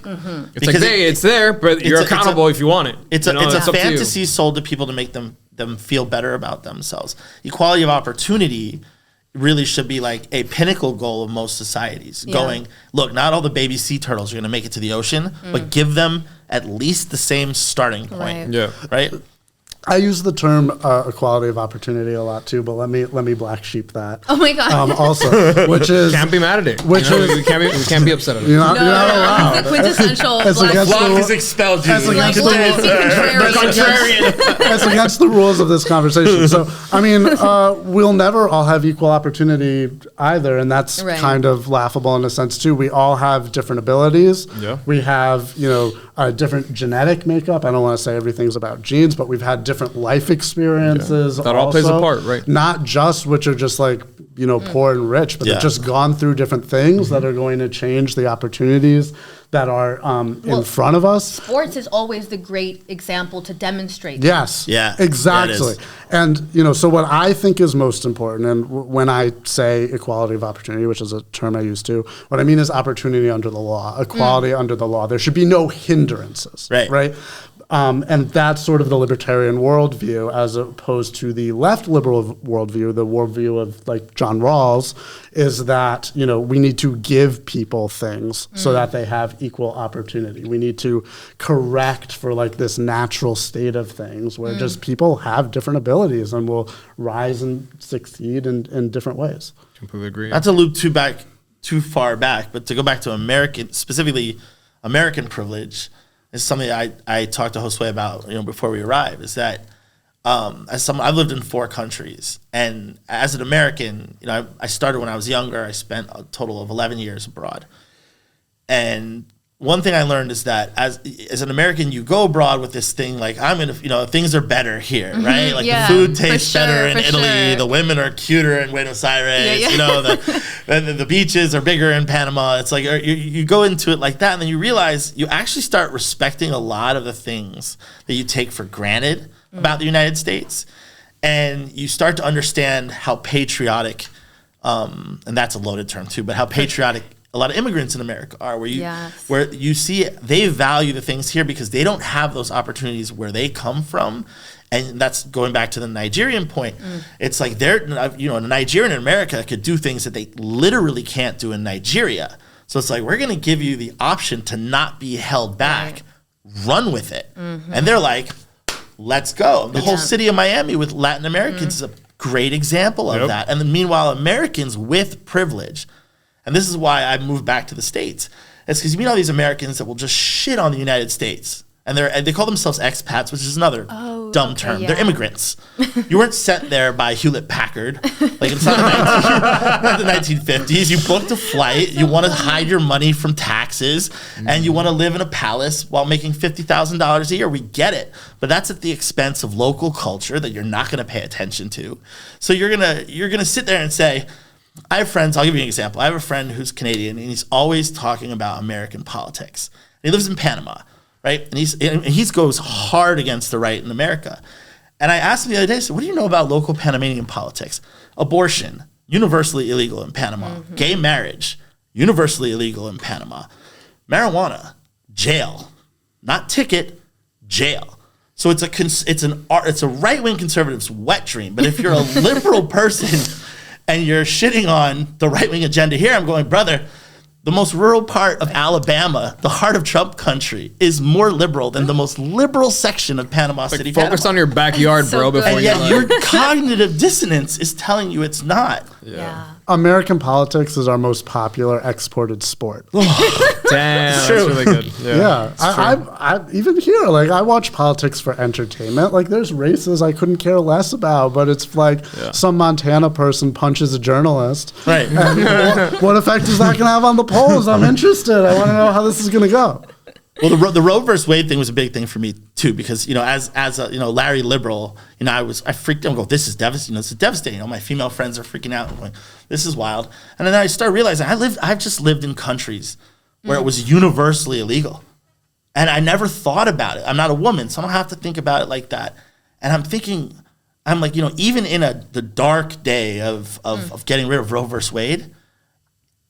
It's like, hey, it's there, but you're accountable if you want it. It's You know, a that's up to you. fantasy sold to people to make them feel better about themselves. Equality of opportunity really should be like a pinnacle goal of most societies. Yeah. Going, look, not all the baby sea turtles are going to make it to the ocean, but give them at least the same starting point. Right. Yeah. Right? I use the term equality of opportunity a lot too, but let me black sheep that. Oh my God. Also, which is Can't be mad at it. Which is- we can't be upset at it. you're not allowed. It's the quintessential It's black against sheep. the- is expelled you. That's Like, against let's be contrarian. That's against the rules of this conversation. So, I mean, we'll never all have equal opportunity either, and that's Right. kind of laughable in a sense too. We all have different abilities. Yeah. We have, a different genetic makeup. I don't want to say everything's about genes, but we've had different life experiences. Yeah. That all plays a also. part, right. Not just which are just like, poor and rich, but Yeah. they've just gone through different things that are going to change the opportunities that are in front of us. Sports is always the great example to demonstrate. Yes. Yeah. Exactly. Yeah, it is. And, so what I think is most important, and when I say equality of opportunity, which is a term I use too, what I mean is opportunity under the law, equality under the law. There should be no hindrances. Right. Right. And that's sort of the libertarian worldview, as opposed to the left liberal worldview. The worldview of like John Rawls is that, we need to give people things so that they have equal opportunity. We need to correct for like this natural state of things where just people have different abilities and will rise and succeed in different ways. Completely agree. Not to loop too far back, but to go back to specifically American privilege, is something I talked to Josue about, before we arrived, is that I've lived in 4 countries, and as an American, I started when I was younger. I spent a total of 11 years abroad, and one thing I learned is that as an American, you go abroad with this thing like, I'm gonna, things are better here, right? Like yeah, the food for tastes sure, better in for Italy, sure. the women are cuter in Buenos Aires, Yeah. the beaches are bigger in Panama. It's like you go into it like that, and then you realize you actually start respecting a lot of the things that you take for granted about the United States, and you start to understand how patriotic, and that's a loaded term too, but how patriotic a lot of immigrants in America are, where you see they value the things here because they don't have those opportunities where they come from. And that's going back to the Nigerian point. It's like a Nigerian in America could do things that they literally can't do in Nigeria. So it's like, we're going to give you the option to not be held back, run with it. And they're like, let's go. The whole city of Miami with Latin Americans is a great example of that. And then meanwhile, Americans with privilege, and this is why I moved back to the States, it's because you meet all these Americans that will just shit on the United States and they call themselves expats, which is another dumb term. Yeah. They're immigrants. You weren't sent there by Hewlett Packard. Like it's not the 1950s. You booked a flight. You want to hide your money from taxes, and you want to live in a palace while making $50,000 a year. We get it, but that's at the expense of local culture that you're not going to pay attention to. So you're gonna sit there and say, I have friends. I'll give you an example. I have a friend who's Canadian, and he's always talking about American politics. He lives in Panama, right? And he goes hard against the right in America. And I asked him the other day, so what do you know about local Panamanian politics? Abortion, universally illegal in Panama. Gay marriage, universally illegal in Panama. Marijuana, jail, not ticket, jail. So it's a right-wing conservative's wet dream. But if you're a liberal person and you're shitting on the right-wing agenda here, I'm going, brother, the most rural part of Alabama, the heart of Trump country, is more liberal than the most liberal section of Panama City, Focus Panama. on your backyard, So bro, good. before And you yet your cognitive dissonance is telling you it's not. Yeah. American politics is our most popular exported sport. Damn, that's true. really good. Yeah, I even here, like I watch politics for entertainment. Like there's races I couldn't care less about, but it's like some Montana person punches a journalist. Right. And what effect is that going to have on the polls? I'm interested. I want to know how this is going to go. Well, the Roe versus Wade thing was a big thing for me too, because as a Larry liberal, I freaked out and go, this is devastating. This is devastating. My female friends are freaking out and going, this is wild. And then I started realizing I've just lived in countries where it was universally illegal, and I never thought about it. I'm not a woman, so I don't have to think about it like that. And I'm like, even in the dark day of getting rid of Roe versus Wade,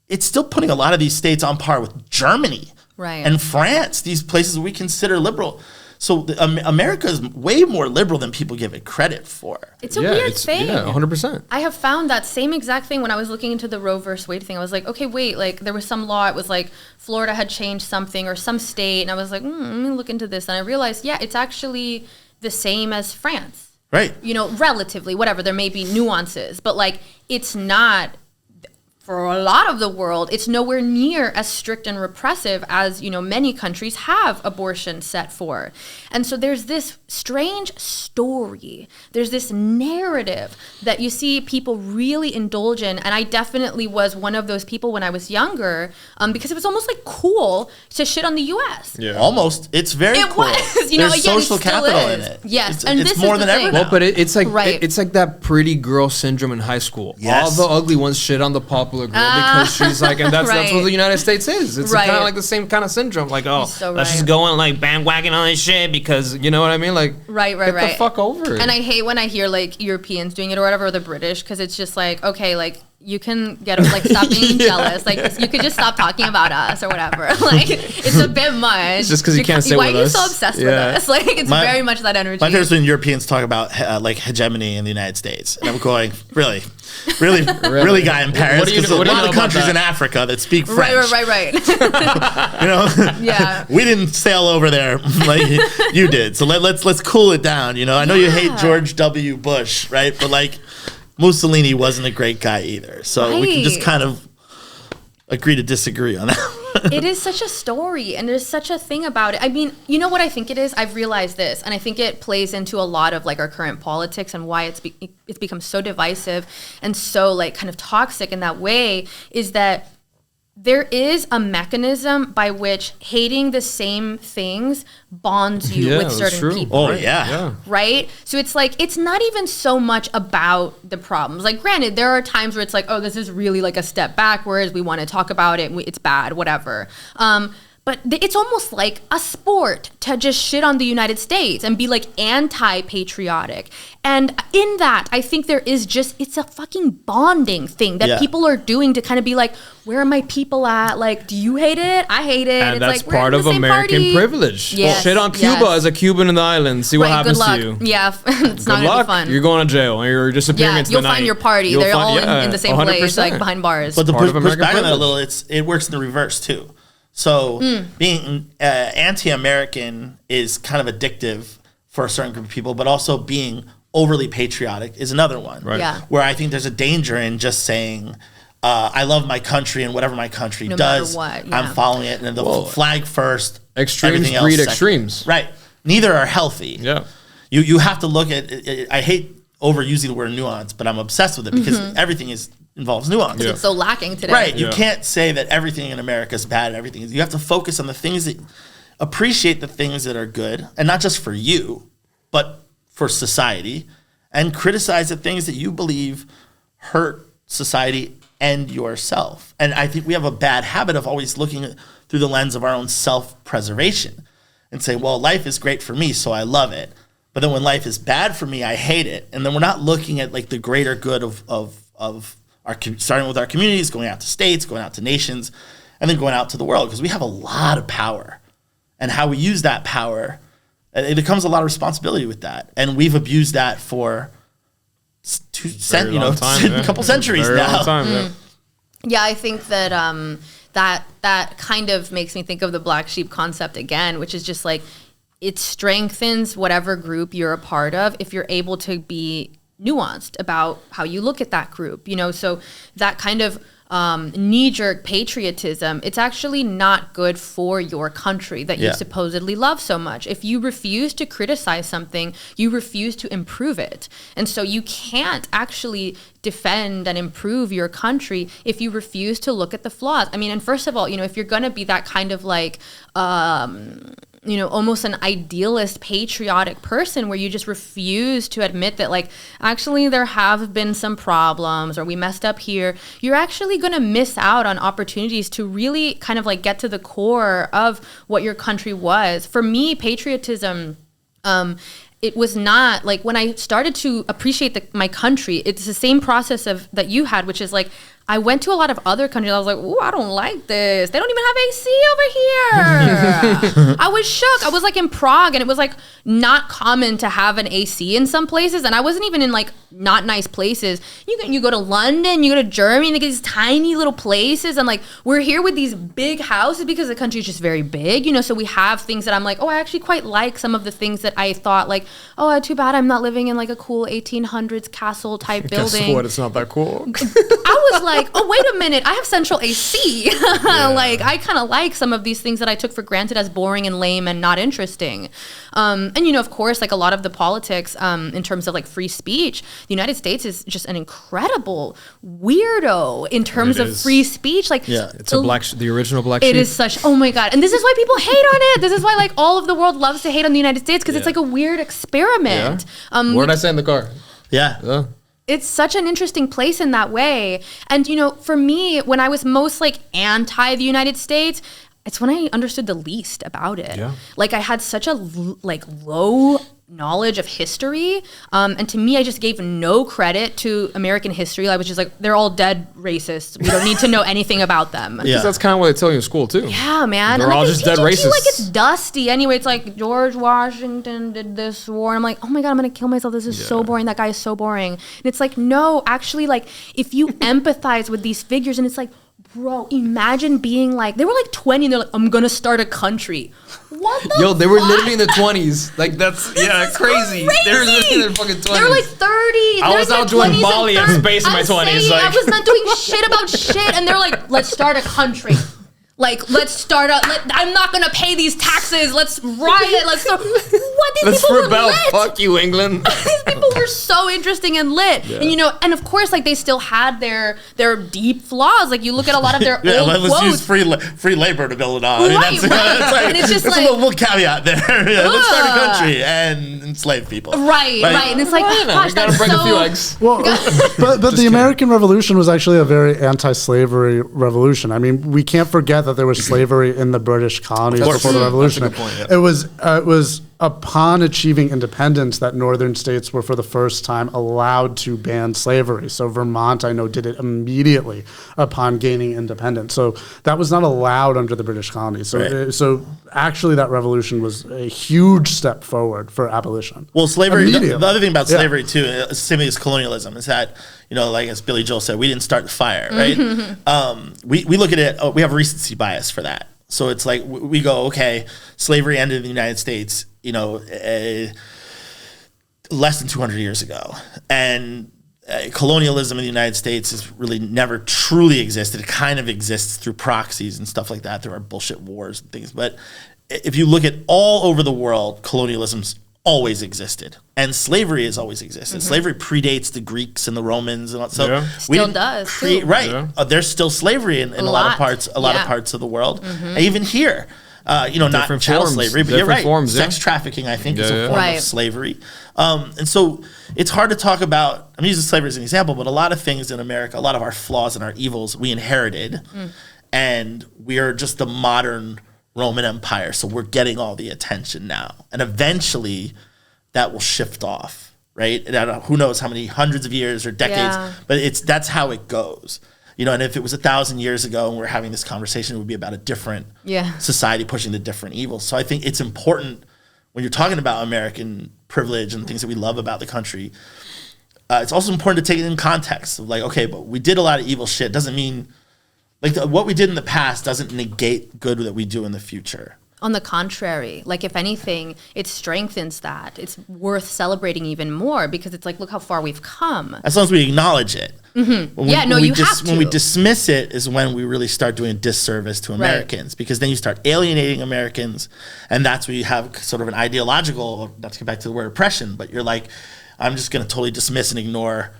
it's still putting a lot of these states on par with Germany. Right. And France, these places we consider liberal. So America is way more liberal than people give it credit for. It's a weird thing. Yeah, 100%. I have found that same exact thing when I was looking into the Roe versus Wade thing. I was like, okay, wait, like there was some law. It was like Florida had changed something or some state. And I was like, let me look into this. And I realized, it's actually the same as France. Right. Relatively, whatever. There may be nuances, but like it's not. For a lot of the world, it's nowhere near as strict and repressive as, many countries have abortion set for. And so there's this strange story. There's this narrative that you see people really indulge in. And I definitely was one of those people when I was younger, because it was almost like cool to shit on the U.S. Yeah. Almost. It's very cool. Was. There's again, social it still capital is. in it. Yes. It's more than ever now. Well, but it's like Right. it's like that pretty girl syndrome in high school. Yes. All the ugly ones shit on the popular girl because she's like, and that's Right. what the United States is. It's Right. kind of like the same kind of syndrome. Like, You're so let's right. just go and like bandwagon on this shit because you know what I mean. Like, Right. get the fuck over it. And I hate when I hear like Europeans doing it or whatever, or the British, because it's just like, okay, like you can get like stop being jealous. Like you could just stop talking about us or whatever. Like it's a bit much. Just 'cause you can't sit Why with are you us. so obsessed with Yeah. us? Like it's very much that energy. My favorite is when Europeans talk about like hegemony in the United States. And I'm going, really, guy in Paris? What do you Because know- a what do you lot know of about countries that? in Africa that speak French. Right. Yeah. We didn't sail over there like you did. So let's cool it down. I know you hate George W. Bush, right? But like Mussolini wasn't a great guy either. So we can just Right. kind of agree to disagree on that. It is such a story, and there's such a thing about it. I mean, you know what I think it is? I've realized this, and I think it plays into a lot of like our current politics and why it's become so divisive and so like kind of toxic in that way, is that there is a mechanism by which hating the same things bonds you with that's certain true. people. Oh, yeah. Right? So it's like, it's not even so much about the problems. Like, granted, there are times where it's like, oh, this is really like a step backwards. We want to talk about it. It's bad, whatever. But it's almost like a sport to just shit on the United States and be like anti-patriotic. And in that, I think there is it's a fucking bonding thing that people are doing to kind of be like, where are my people at? Like, do you hate it? I hate it. And it's that's like, we're in part the of same American party. privilege. Yes, Shit on Cuba yes. as a Cuban in the island. See what Right, happens good luck. to you. Yeah, it's not Good gonna luck. be fun. You're going to jail. And you're disappearing into You'll the night. find your party. You'll They're find- all in the same 100%. place, like behind bars. But to part push, of push American back on that a privilege. little, it works in the reverse too. So being anti-American is kind of addictive for a certain group of people, but also being overly patriotic is another one. Right. Yeah. Where I think there's a danger in just saying, I love my country and whatever my country No matter does, what, I'm yeah. following it, and the flag first, Extremes everything else breed secular. extremes. Right. Neither are healthy. Yeah. You have to look at, I hate overusing the word nuance, but I'm obsessed with it because everything involves nuance. Yeah. It's so lacking today. Right. You Yeah. can't say that everything in America is bad. Everything is. You have to focus on the things that appreciate the things that are good, and not just for you, but for society, and criticize the things that you believe hurt society and yourself. And I think we have a bad habit of always looking through the lens of our own self-preservation and say, well, life is great for me, so I love it. But then when life is bad for me, I hate it. And then we're not looking at like the greater good of our, starting with our communities, going out to states, going out to nations, and then going out to the world, because we have a lot of power. And how we use that power, it comes a lot of responsibility with that. And we've abused that for a couple centuries Very now. long time, yeah. Yeah, I think that that kind of makes me think of the black sheep concept again, which is just like it strengthens whatever group you're a part of if you're able to be nuanced about how you look at that group. So that kind of knee-jerk patriotism, it's actually not good for your country that you supposedly love so much. If you refuse to criticize something, you refuse to improve it. And so you can't actually defend and improve your country if you refuse to look at the flaws. I mean, and first of all, if you're going to be that kind of like almost an idealist, patriotic person where you just refuse to admit that, like, actually there have been some problems or we messed up here, you're actually going to miss out on opportunities to really kind of like get to the core of what your country was. For me, patriotism, it was not like when I started to appreciate my country, it's the same process that you had, which is like, I went to a lot of other countries. I was like, "Ooh, I don't like this. They don't even have AC over here." I was shook. I was like in Prague, and it was like not common to have an AC in some places, and I wasn't even in like not nice places. You go to London, you go to Germany, they get these tiny little places, and like we're here with these big houses because the country is just very big, So we have things that I'm like, oh, I actually quite like some of the things that I thought like, oh, too bad I'm not living in like a cool 1800s castle type building. Guess what? It's not that cool. I was like, oh, wait a minute, I have central AC. Like, I kind of like some of these things that I took for granted as boring and lame and not interesting. And, of course, like a lot of the politics in terms of like free speech, the United States is just an incredible weirdo in terms of free speech. Like, it's the original black sheep. It is such, oh my God. And this is why people hate on it. This is why like all of the world loves to hate on the United States because it's like a weird experiment. What did I say in the car? Yeah. It's such an interesting place in that way. And, for me, when I was most like anti the United States, it's when I understood the least about it. Yeah. Like I had such a low knowledge of history. And to me, I just gave no credit to American history. I was just like, they're all dead racists. We don't need to know anything about them. Because that's kind of what they tell you in school too. Yeah, man. They're all just dead racists. Like it's dusty. Anyway, it's like George Washington did this war. And I'm like, oh my God, I'm going to kill myself. This is so boring. That guy is so boring. And it's like, no, actually, like if you empathize with these figures and it's like, bro, imagine being like, they were like 20 and they're like, I'm going to start a country. What the Yo, they were literally in the 20s. Like, that's, crazy. They were literally in their fucking 20s. They were like 30. I was out doing Molly at space in my 20s. I was not doing shit about shit. And they're like, let's start a country. Like, let's start I'm not going to pay these taxes. Let's riot. Let's people rebel. were lit. Fuck you, England. These people were so interesting and lit. Yeah. And, and of course, like, they still had their deep flaws. Like, you look at a lot of their old let's quotes. use free labor to build it on. Right. And it's just like, a little caveat there. Let's start a country and enslave people. Right. And it's like, gosh, gotta break a few eggs. Well, but the American Revolution was actually a very anti-slavery revolution. I mean, we can't forget that there was slavery in the British colonies before the revolution. That's a good point, yeah. It was upon achieving independence that northern states were for the first time allowed to ban slavery. So Vermont, I know, did it immediately upon gaining independence. So that was not allowed under the British colonies. So, so actually that revolution was a huge step forward for abolition. Well, slavery, the other thing about slavery too, same as colonialism, is that, like as Billy Joel said, we didn't start the fire, right? We look at it, we have recency bias for that. So it's like we go, okay, slavery ended in the United States, less than 200 years ago. And colonialism in the United States has really never truly existed. It kind of exists through proxies and stuff like that. There are bullshit wars and things. But if you look at all over the world, colonialism's always existed, and slavery has always existed. Slavery predates the Greeks and the Romans, and all, so Still does, too. right. Yeah. There's still slavery in a lot of parts, lot of parts of the world, and even here. Not Different chattel forms. slavery, but Different you're right. forms, Sex trafficking, I think, is a form Right. of slavery. And so it's hard to talk about, I'm using slavery as an example, but a lot of things in America, a lot of our flaws and our evils we inherited, and we are just the modern Roman Empire, so we're getting all the attention now. And eventually that will shift off, right? And I don't know, who knows how many hundreds of years or decades, but that's how it goes. And if it was 1,000 years ago and we're having this conversation, it would be about a different society pushing the different evils. So I think it's important when you're talking about American privilege and things that we love about the country, it's also important to take it in context of like, okay, but we did a lot of evil shit. Doesn't mean, what we did in the past doesn't negate good that we do in the future. On the contrary, like if anything, it strengthens that. It's worth celebrating even more because it's like, look how far we've come. As long as we acknowledge it. Mm-hmm. You have to. When we dismiss it is when we really start doing a disservice to Americans, because then you start alienating Americans, and that's where you have sort of an ideological, not to get back to the word oppression, but you're like, I'm just going to totally dismiss and ignore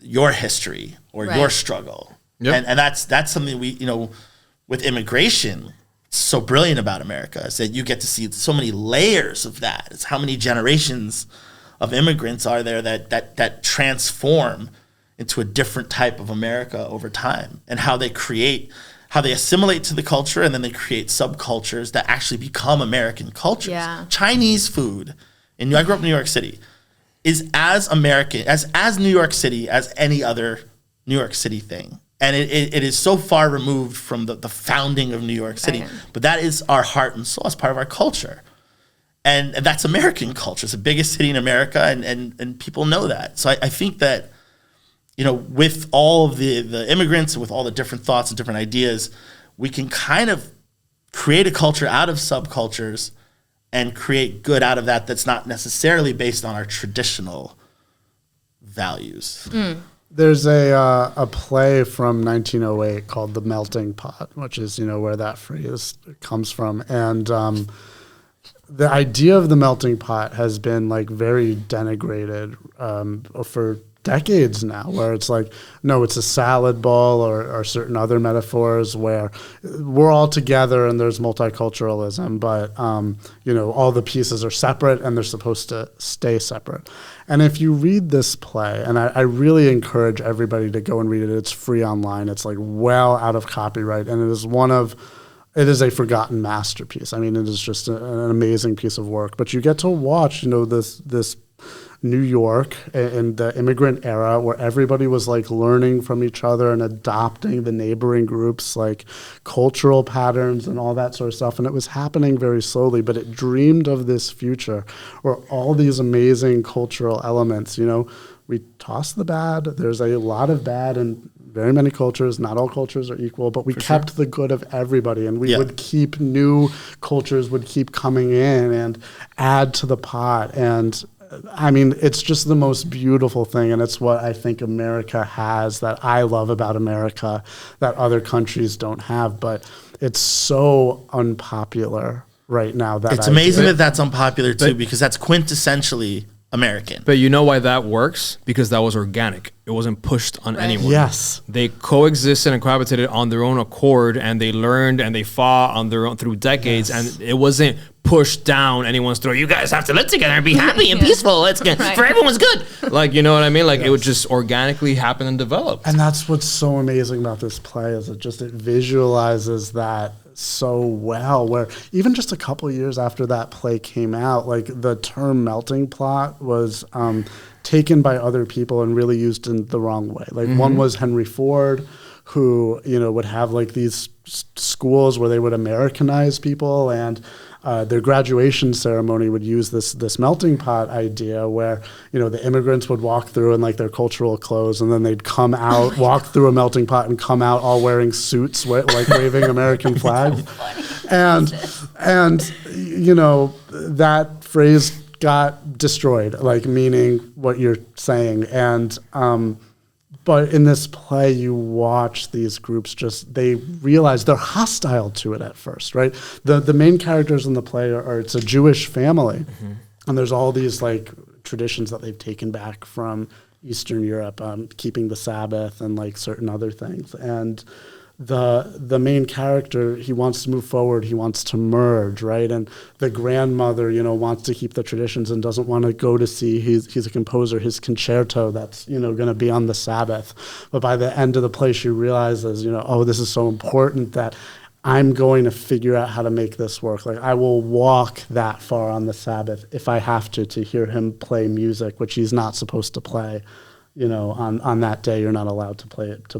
your history or your struggle. Yep. And that's something we, with immigration, so brilliant about America is that you get to see so many layers of that. It's how many generations of immigrants are there that transform into a different type of America over time, and how they assimilate to the culture, and then they create subcultures that actually become American cultures. Yeah. Chinese food, and I grew up in New York City, is as American, as New York City as any other New York City thing. And it is so far removed from the founding of New York City. Right. But that is our heart and soul. It's part of our culture. And that's American culture. It's the biggest city in America, and people know that. So I think that, with all of the immigrants and with all the different thoughts and different ideas, we can kind of create a culture out of subcultures and create good out of that that's not necessarily based on our traditional values. There's a play from 1908 called The Melting Pot, which is, where that phrase comes from. And the idea of the melting pot has been like very denigrated for decades now, where it's like, no, it's a salad bowl or certain other metaphors where we're all together and there's multiculturalism, but all the pieces are separate and they're supposed to stay separate. And if you read this play, and I really encourage everybody to go and read it, it's free online, it's like well out of copyright, and it is a forgotten masterpiece. I mean, it is just an amazing piece of work. But you get to watch, this New York in the immigrant era where everybody was like learning from each other and adopting the neighboring groups, like cultural patterns and all that sort of stuff. And it was happening very slowly, but it dreamed of this future where all these amazing cultural elements, we toss the bad. There's a lot of bad in very many cultures. Not all cultures are equal, but we kept the good of everybody, and we would keep new cultures would keep coming in and add to the pot. And I mean, it's just the most beautiful thing, and it's what I think America has that I love about America that other countries don't have, but it's so unpopular right now. That It's amazing that that's unpopular too, because that's quintessentially American. But you know why that works? Because that was organic. It wasn't pushed on anyone. Yes. They coexisted and cohabitated on their own accord, and they learned and they fought on their own through decades, and it wasn't pushed down anyone's throat. You guys have to live together and be happy and peaceful. It's good. For everyone's good. Like, you know what I mean? Like, it would just organically happen and develop. And that's what's so amazing about this play is it visualizes that so well, where even just a couple of years after that play came out, like the term melting pot was taken by other people and really used in the wrong way. Like one was Henry Ford, who would have like these schools where they would Americanize people, and their graduation ceremony would use this melting pot idea where the immigrants would walk through in like their cultural clothes, and then they'd come out, walk through a melting pot, and come out all wearing suits, like waving American flags, and that phrase got destroyed, like meaning what you're saying, and But in this play, you watch these groups they realize they're hostile to it at first, right? The main characters in the play it's a Jewish family. And there's all these like traditions that they've taken back from Eastern Europe, keeping the Sabbath and like certain other things. And the main character, he wants to move forward, he wants to merge, right? And the grandmother, wants to keep the traditions and doesn't want to go to see, he's a composer, his concerto that's, going to be on the Sabbath. But by the end of the play, she realizes, oh, this is so important that I'm going to figure out how to make this work. Like, I will walk that far on the Sabbath if I have to hear him play music, which he's not supposed to play. On that day, you're not allowed to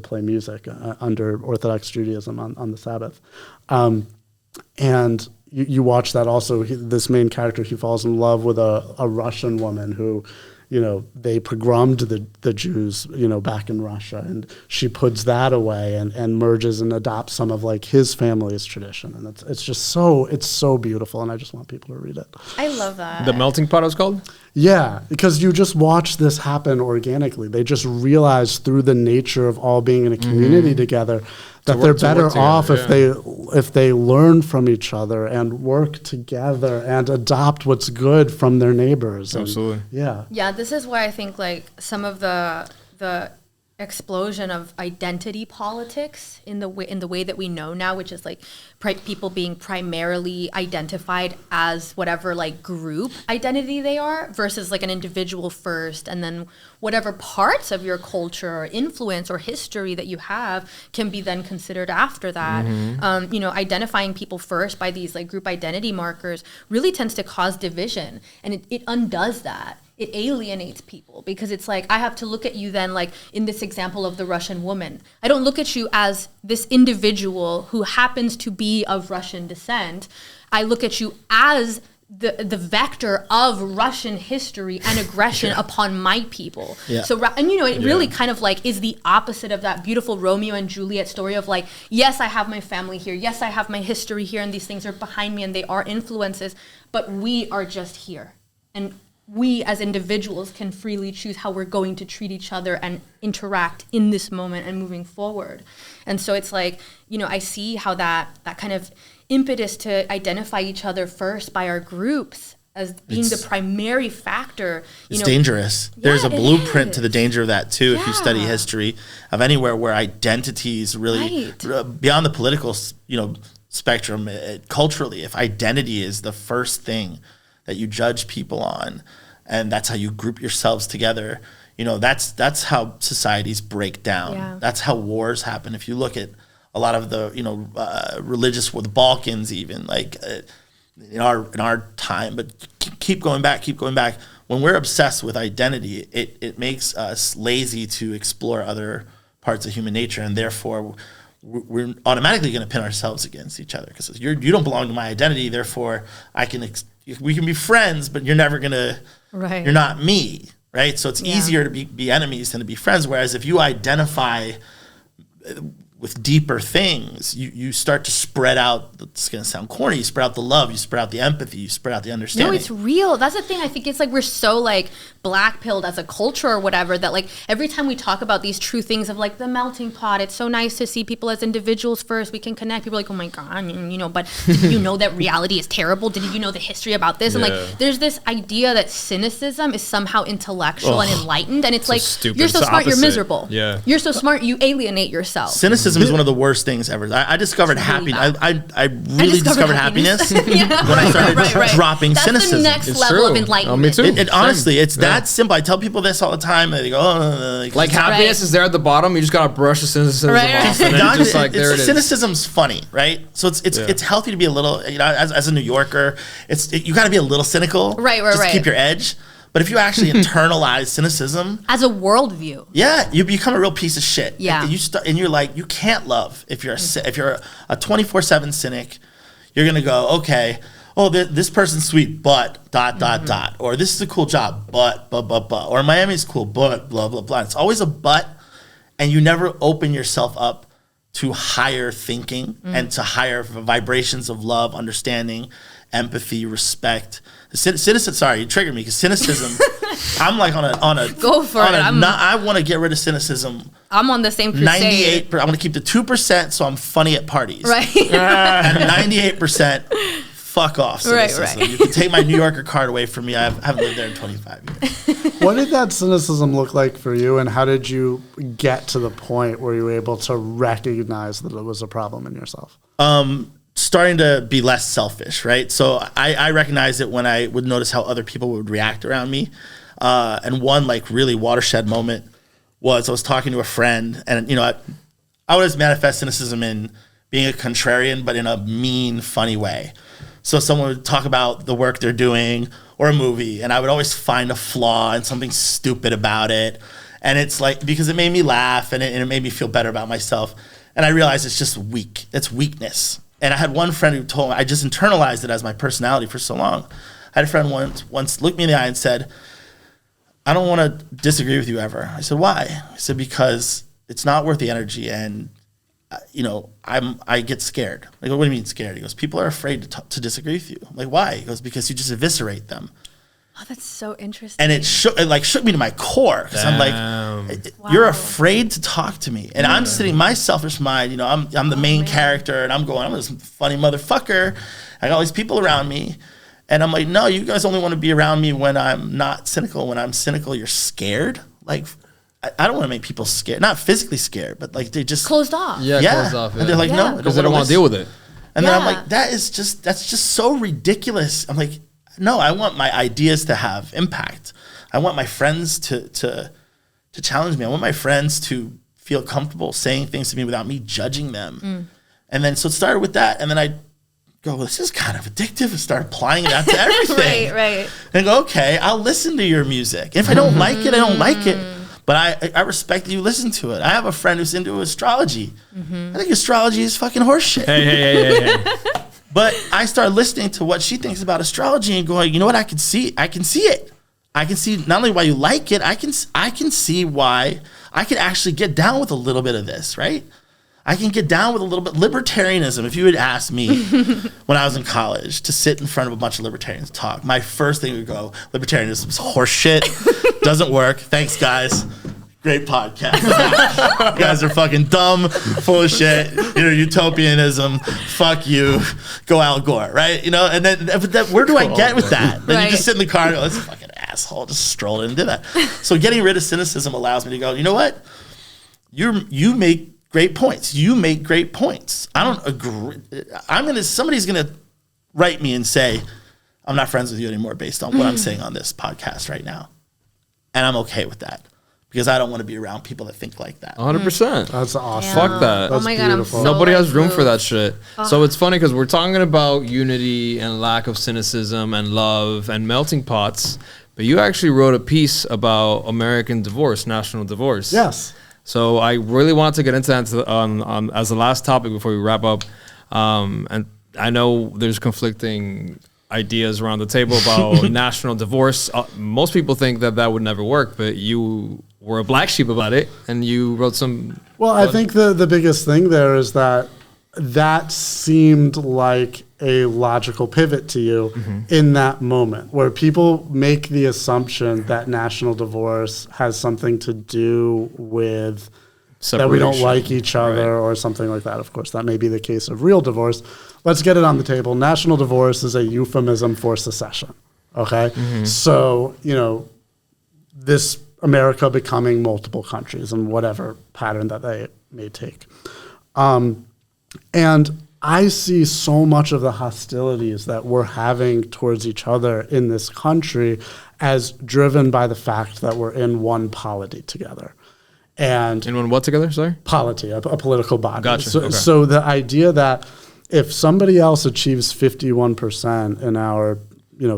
play music under Orthodox Judaism on the Sabbath. And you watch that also. This main character, he falls in love with a Russian woman who, they pogromed the Jews, back in Russia, and she puts that away and merges and adopts some of like his family's tradition, and it's so beautiful, and I just want people to read it. I love that. The Melting Pot is called? Yeah, because you just watch this happen organically. They just realize through the nature of all being in a community together that they're better off if they learn from each other and work together and adopt what's good from their neighbors. Absolutely. Yeah, this is why I think like some of the explosion of identity politics in the way that we know now, which is like people being primarily identified as whatever like group identity they are versus like an individual first, and then whatever parts of your culture or influence or history that you have can be then considered after that. Identifying people first by these like group identity markers really tends to cause division, and it undoes that. It alienates people because it's like, I have to look at you then, like in this example of the Russian woman. I don't look at you as this individual who happens to be of Russian descent. I look at you as the vector of Russian history and aggression upon my people. Yeah. So, and it really kind of like is the opposite of that beautiful Romeo and Juliet story of like, yes, I have my family here. Yes, I have my history here, and these things are behind me and they are influences, but we are just here. And we as individuals can freely choose how we're going to treat each other and interact in this moment and moving forward. And so it's like, I see how that kind of impetus to identify each other first by our groups as being the primary factor. It's dangerous. Yeah, there's a blueprint to the danger of that too. If you study history of anywhere where identities really, beyond the political, spectrum, culturally, if identity is the first thing that you judge people on, and that's how you group yourselves together, that's how societies break down. Yeah. That's how wars happen. If you look at a lot of the religious war, the Balkans, even like in our time, but keep going back. When we're obsessed with identity, it makes us lazy to explore other parts of human nature, and therefore we're automatically going to pin ourselves against each other because you don't belong to my identity. Therefore, we can be friends, but you're never gonna. Right. You're not me, right? So it's easier to be enemies than to be friends. Whereas if you identify with deeper things, you start to spread out. It's going to sound corny. You spread out the love. You spread out the empathy. You spread out the understanding. No, it's real. That's the thing. I think it's like we're so like black-pilled as a culture or whatever that like every time we talk about these true things of like the melting pot, it's so nice to see people as individuals first. We can connect. People are like, oh my God, but did you know that reality is terrible? Did you know the history about this? And like there's this idea that cynicism is somehow intellectual and enlightened. And it's like, you're so smart, you're miserable. Yeah. You're so smart, you alienate yourself. Cynicism is one of the worst things ever. I discovered happiness. I really discovered happiness when I started dropping cynicism. That's the next level of enlightenment. Me too. Honestly, it's that simple. I tell people this all the time. They go, like happiness is there at the bottom. You just gotta brush the cynicism off. And then just like there it is. Cynicism's funny, right? So it's healthy to be a little. As a New Yorker, you gotta be a little cynical, right. To keep your edge. But if you actually internalize cynicism as a worldview, you become a real piece of shit. Yeah, and you're like, you can't love if you're a 24/7 cynic. You're gonna go, okay, oh, this person's sweet, but ... or this is a cool job, but or Miami's cool, but blah blah blah. It's always a but, and you never open yourself up to higher thinking and to higher vibrations of love, understanding, empathy, respect. Cynicism, sorry, you triggered me because cynicism. I'm like on a go for it. I want to get rid of cynicism. I'm on the same crusade. 98%. I want to keep the 2% so I'm funny at parties. Right. And 98%. Fuck off, cynicism. Right. You can take my New Yorker card away from me. I haven't lived there in 25 years. What did that cynicism look like for you, and how did you get to the point where you were able to recognize that it was a problem in yourself? Starting to be less selfish, right? So I recognized it when I would notice how other people would react around me. And one like really watershed moment was I was talking to a friend, and I would always manifest cynicism in being a contrarian, but in a mean, funny way. So someone would talk about the work they're doing or a movie, and I would always find a flaw and something stupid about it. And it's like, because it made me laugh and it made me feel better about myself. And I realized it's just weak. It's weakness. And I had one friend who told me, I just internalized it as my personality for so long. I had a friend once looked me in the eye and said, I don't want to disagree with you ever. I said, why? I said, because it's not worth the energy, and I get scared. Like, what do you mean scared? He goes, people are afraid to disagree with you. I'm like, why? He goes, because you just eviscerate them. Oh, that's so interesting. And it shook me to my core, because I'm like, you're afraid to talk to me. And I'm sitting, my selfish mind, I'm the main character, and I'm this funny motherfucker. I got all these people around me. And I'm like, no, you guys only want to be around me when I'm not cynical. When I'm cynical, you're scared. Like, I don't want to make people scared. Not physically scared, but like they just closed off. Yeah, closed off. Yeah. And they're like, no, because they don't want to deal with it. And then I'm like, that's just so ridiculous. I'm like, no, I want my ideas to have impact. I want my friends to challenge me. I want my friends to feel comfortable saying things to me without me judging them. And then so it started with that, and then I go, well, this is kind of addictive, and start applying it out to everything. Right. And go, okay, I'll listen to your music. If I don't like it, I don't like it. But I respect that you listen to it. I have a friend who's into astrology. I think astrology is fucking horseshit. Hey. But I started listening to what she thinks about astrology and going, you know what? I can see it. I can see not only why you like it, I can see why I can actually get down with a little bit of this, right? I can get down with a little bit. Libertarianism, if you had asked me when I was in college to sit in front of a bunch of libertarians and talk, my first thing would go, libertarianism is horseshit, doesn't work. Thanks, guys. Great podcast. You guys are fucking dumb, full of shit. Utopianism. Fuck you. Go Al Gore, right? And then where do I get with that? Then you just sit in the car and go, this fucking asshole just strolled in and did that. So getting rid of cynicism allows me to go, you know what? You make great points. You make great points. I don't agree. Somebody's gonna write me and say, I'm not friends with you anymore based on what I'm saying on this podcast right now. And I'm okay with that, because I don't want to be around people that think like that. 100%. That's awesome. Fuck that. Oh my God, I'm so Nobody has room moved. for that shit. So it's funny because we're talking about unity and lack of cynicism and love and melting pots, but you actually wrote a piece about American divorce, national divorce. Yes. So I really wanted to get into that as the last topic before we wrap up. And I know there's conflicting ideas around the table about national divorce. Most people think that would never work, but you were a black sheep about it, and you wrote some... Well, I think the biggest thing there is that seemed like a logical pivot to you in that moment, where people make the assumption that national divorce has something to do with that we don't like each other or something like that. Of course, that may be the case of real divorce. Let's get it on the table. National divorce is a euphemism for secession. Okay? So, this America becoming multiple countries and whatever pattern that they may take. And I see so much of the hostilities that we're having towards each other in this country as driven by the fact that we're in one polity together. And in one what together, sorry? Polity, a political body. Gotcha. So the idea that if somebody else achieves 51% in our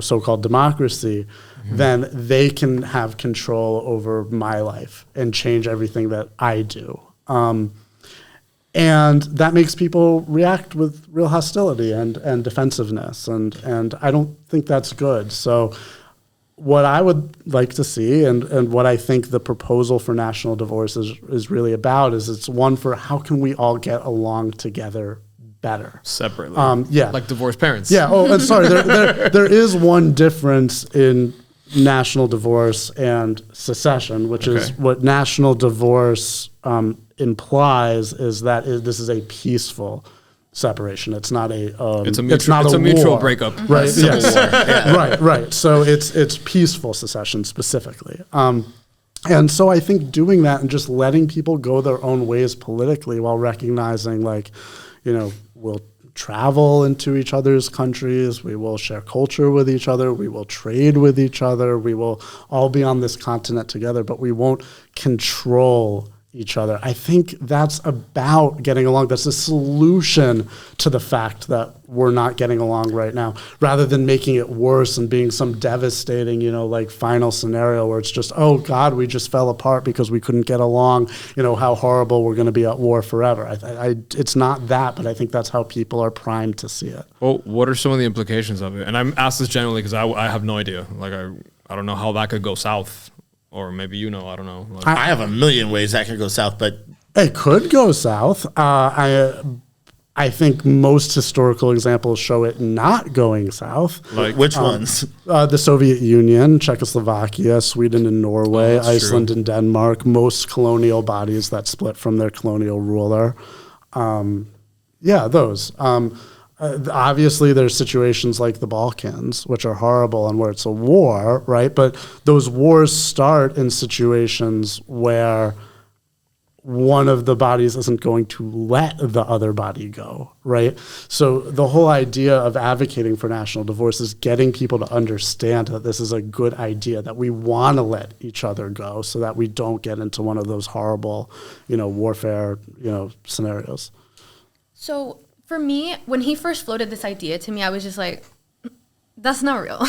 so-called democracy, then they can have control over my life and change everything that I do. And that makes people react with real hostility and defensiveness. And I don't think that's good. So what I would like to see and what I think the proposal for national divorce is really about is it's one for how can we all get along together better. Separately. Yeah. Like divorced parents. Yeah. Oh, and sorry. There is one difference in national divorce and secession, which is what national divorce implies is that this is a peaceful separation. It's not a it's a mutual war. breakup. Right. Civil Yes. war. Yeah. Right. So it's peaceful secession specifically. And so I think doing that and just letting people go their own ways politically while recognizing, like, we'll travel into each other's countries, we will share culture with each other, we will trade with each other, we will all be on this continent together, but we won't control each other. I think that's about getting along. That's a solution to the fact that we're not getting along right now, rather than making it worse and being some devastating, final scenario where it's just, oh God, we just fell apart because we couldn't get along. How horrible, we're going to be at war forever. It's not that, but I think that's how people are primed to see it. Well, what are some of the implications of it? And I'm asked this generally because I have no idea. Like, I don't know how that could go south. Or maybe I don't know. Like, I have a million ways that could go south, but it could go south. I think most historical examples show it not going south. like which ones? The Soviet Union, Czechoslovakia, Sweden and Norway, Iceland true. and Denmark, most colonial bodies that split from their colonial ruler. Those. Obviously, there's situations like the Balkans, which are horrible and where it's a war, right? But those wars start in situations where one of the bodies isn't going to let the other body go, right? So the whole idea of advocating for national divorce is getting people to understand that this is a good idea, that we want to let each other go so that we don't get into one of those horrible, warfare, scenarios. So for me, when he first floated this idea to me, I was just like, that's not real.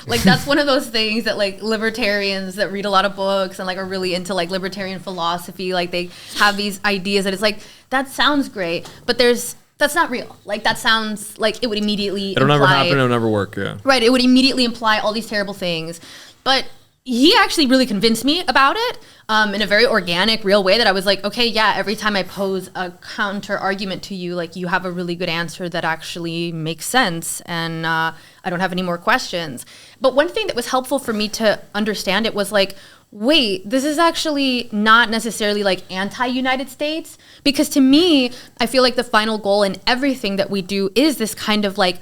Like, that's one of those things that, like, libertarians that read a lot of books and, like, are really into, like, libertarian philosophy, like, they have these ideas that it's like, that sounds great, but that's not real. Like, that sounds like it would immediately it'll never happen, it'll never work, yeah. Right, it would immediately imply all these terrible things. But he actually really convinced me about it in a very organic, real way that I was like, okay, yeah, every time I pose a counter argument to you, like, you have a really good answer that actually makes sense, and I don't have any more questions. But one thing that was helpful for me to understand it was like, wait, this is actually not necessarily like anti-United States, because to me, I feel like the final goal in everything that we do is this kind of like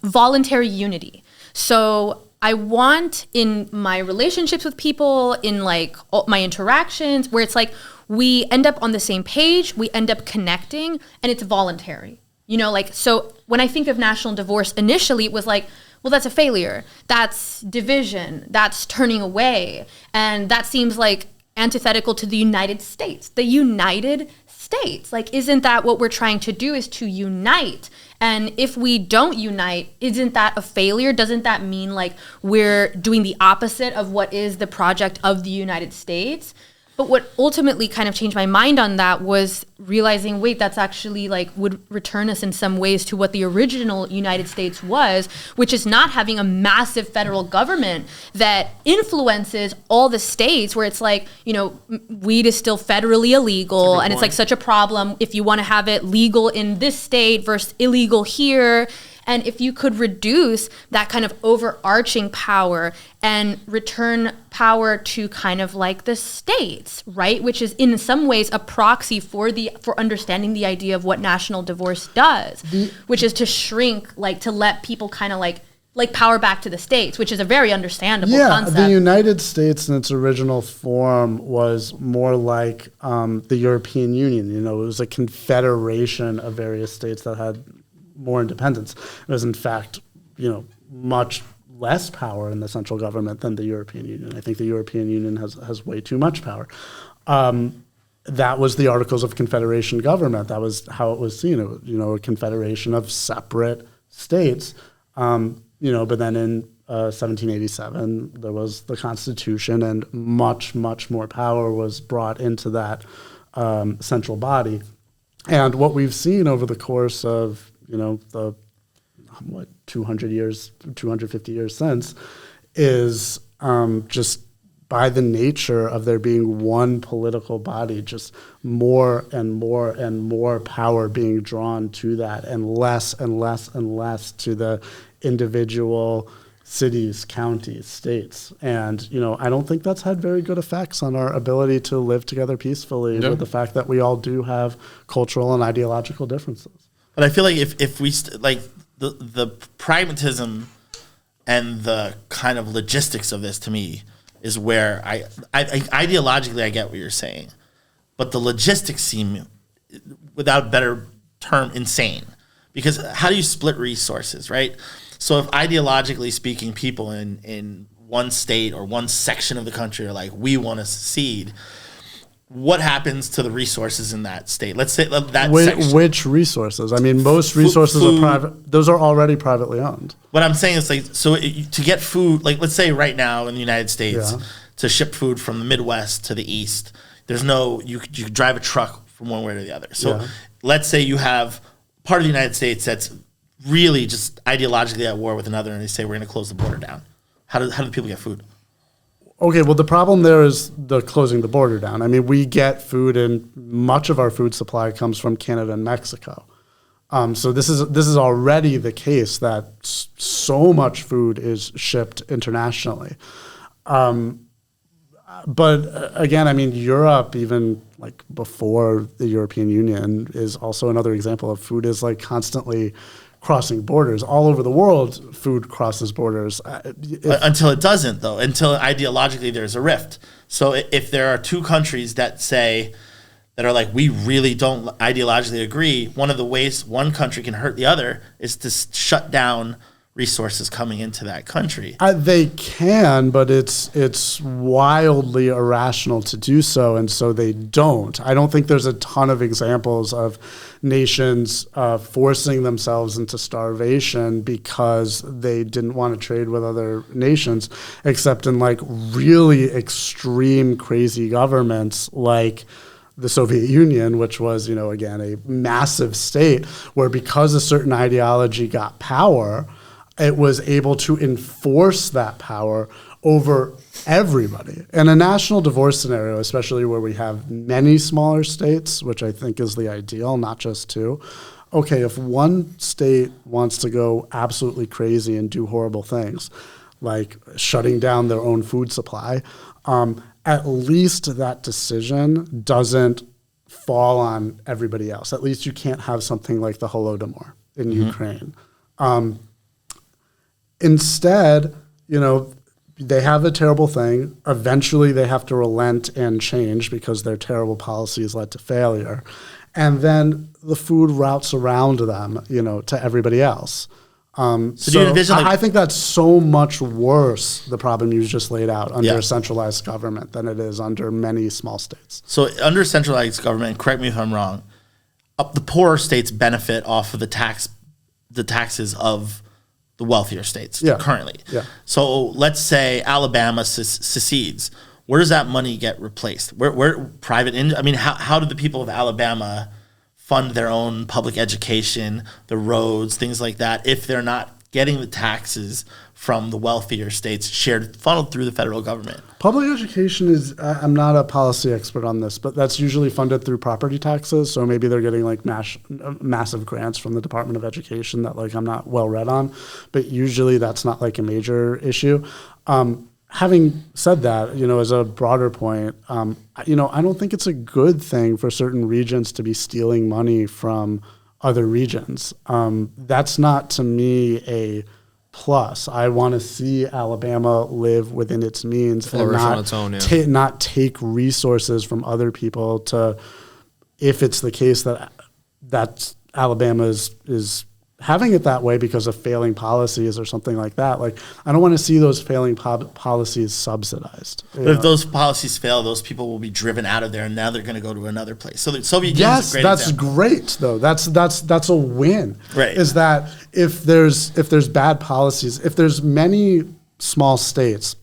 voluntary unity. So I want in my relationships with people, in like all my interactions, where it's like we end up on the same page, we end up connecting, and it's voluntary. So when I think of national divorce, initially it was like, well, that's a failure. That's division. That's turning away. And that seems like antithetical to the United States. The United States. Like, isn't that what we're trying to do, is to unite? And if we don't unite, isn't that a failure? Doesn't that mean like we're doing the opposite of what is the project of the United States? But what ultimately kind of changed my mind on that was realizing, wait, that's actually like would return us in some ways to what the original United States was, which is not having a massive federal government that influences all the states, where it's like, weed is still federally illegal, and it's like such a problem if you want to have it legal in this state versus illegal here. And if you could reduce that kind of overarching power and return power to kind of like the states, right? Which is in some ways a proxy for understanding the idea of what national divorce does, which is to shrink, like to let people kind of like power back to the states, which is a very understandable concept. The United States in its original form was more like the European Union. It was a confederation of various states that had more independence. It was, in fact, much less power in the central government than the European Union. I think the European Union has way too much power. That was the Articles of Confederation government. That was how it was seen. It was, a confederation of separate states. But then in 1787, there was the Constitution, and much, much more power was brought into that central body. And what we've seen over the course of the 250 years since, is just by the nature of there being one political body, just more and more and more power being drawn to that, and less and less and less to the individual cities, counties, states. And, I don't think that's had very good effects on our ability to live together peacefully with the fact that we all do have cultural and ideological differences. But I feel like if we, the pragmatism and the kind of logistics of this, to me, is where I ideologically I get what you're saying, but the logistics seem, without a better term, insane. Because how do you split resources, right? So if ideologically speaking, people in one state or one section of the country are like, we want to secede, what happens to the resources in that state? Let's say that section. Which resources? I mean, most resources are private. Those are already privately owned. What I'm saying is to get food, let's say right now in the United States, to ship food from the Midwest to the East, there's no, you could drive a truck from one way to the other. So let's say you have part of the United States that's really just ideologically at war with another, and they say we're going to close the border down. How do people get food? Okay, well, the problem there is the closing the border down. I mean, we get food, and much of our food supply comes from Canada and Mexico. So this is already the case that so much food is shipped internationally. But again, I mean, Europe, even before the European Union, is also another example of food is constantly crossing borders. All over the world, food crosses borders. Until it doesn't, though. Until ideologically there's a rift. So if there are two countries that are like, we really don't ideologically agree, one of the ways one country can hurt the other is to shut down resources coming into that country. They can, but it's wildly irrational to do so, and so they don't. I don't think there's a ton of examples of nations forcing themselves into starvation because they didn't want to trade with other nations, except in really extreme, crazy governments like the Soviet Union, which was, again, a massive state where because a certain ideology got power, it was able to enforce that power over everybody. In a national divorce scenario, especially where we have many smaller states, which I think is the ideal, not just two, okay, if one state wants to go absolutely crazy and do horrible things, like shutting down their own food supply, at least that decision doesn't fall on everybody else. At least you can't have something like the Holodomor in Ukraine. Instead, they have a terrible thing. Eventually, they have to relent and change because their terrible policies led to failure. And then the food routes around them, to everybody else. So do you envision I think that's so much worse, the problem you just laid out, under a centralized government than it is under many small states. So under centralized government, correct me if I'm wrong, the poorer states benefit off of the taxes of the wealthier states currently. Yeah. So let's say Alabama secedes. Where does that money get replaced? Where private? How do the people of Alabama fund their own public education, the roads, things like that, if they're not getting the taxes from the wealthier states funneled through the federal government? Public education is, I'm not a policy expert on this, but that's usually funded through property taxes. So maybe they're getting massive grants from the Department of Education that I'm not well read on, but usually that's not a major issue. Having said that, as a broader point, I don't think it's a good thing for certain regions to be stealing money from other regions. That's not, to me, a plus. I want to see Alabama live within its means and not take resources from other people if it's the case that Alabama is having it that way because of failing policies or something like that. I don't want to see those failing policies subsidized. But if those policies fail, those people will be driven out of there, and now they're going to go to another place. So the Soviet Union is a great example. Great, though. That's a win. Right. Is that if there's bad policies, if there's many small states,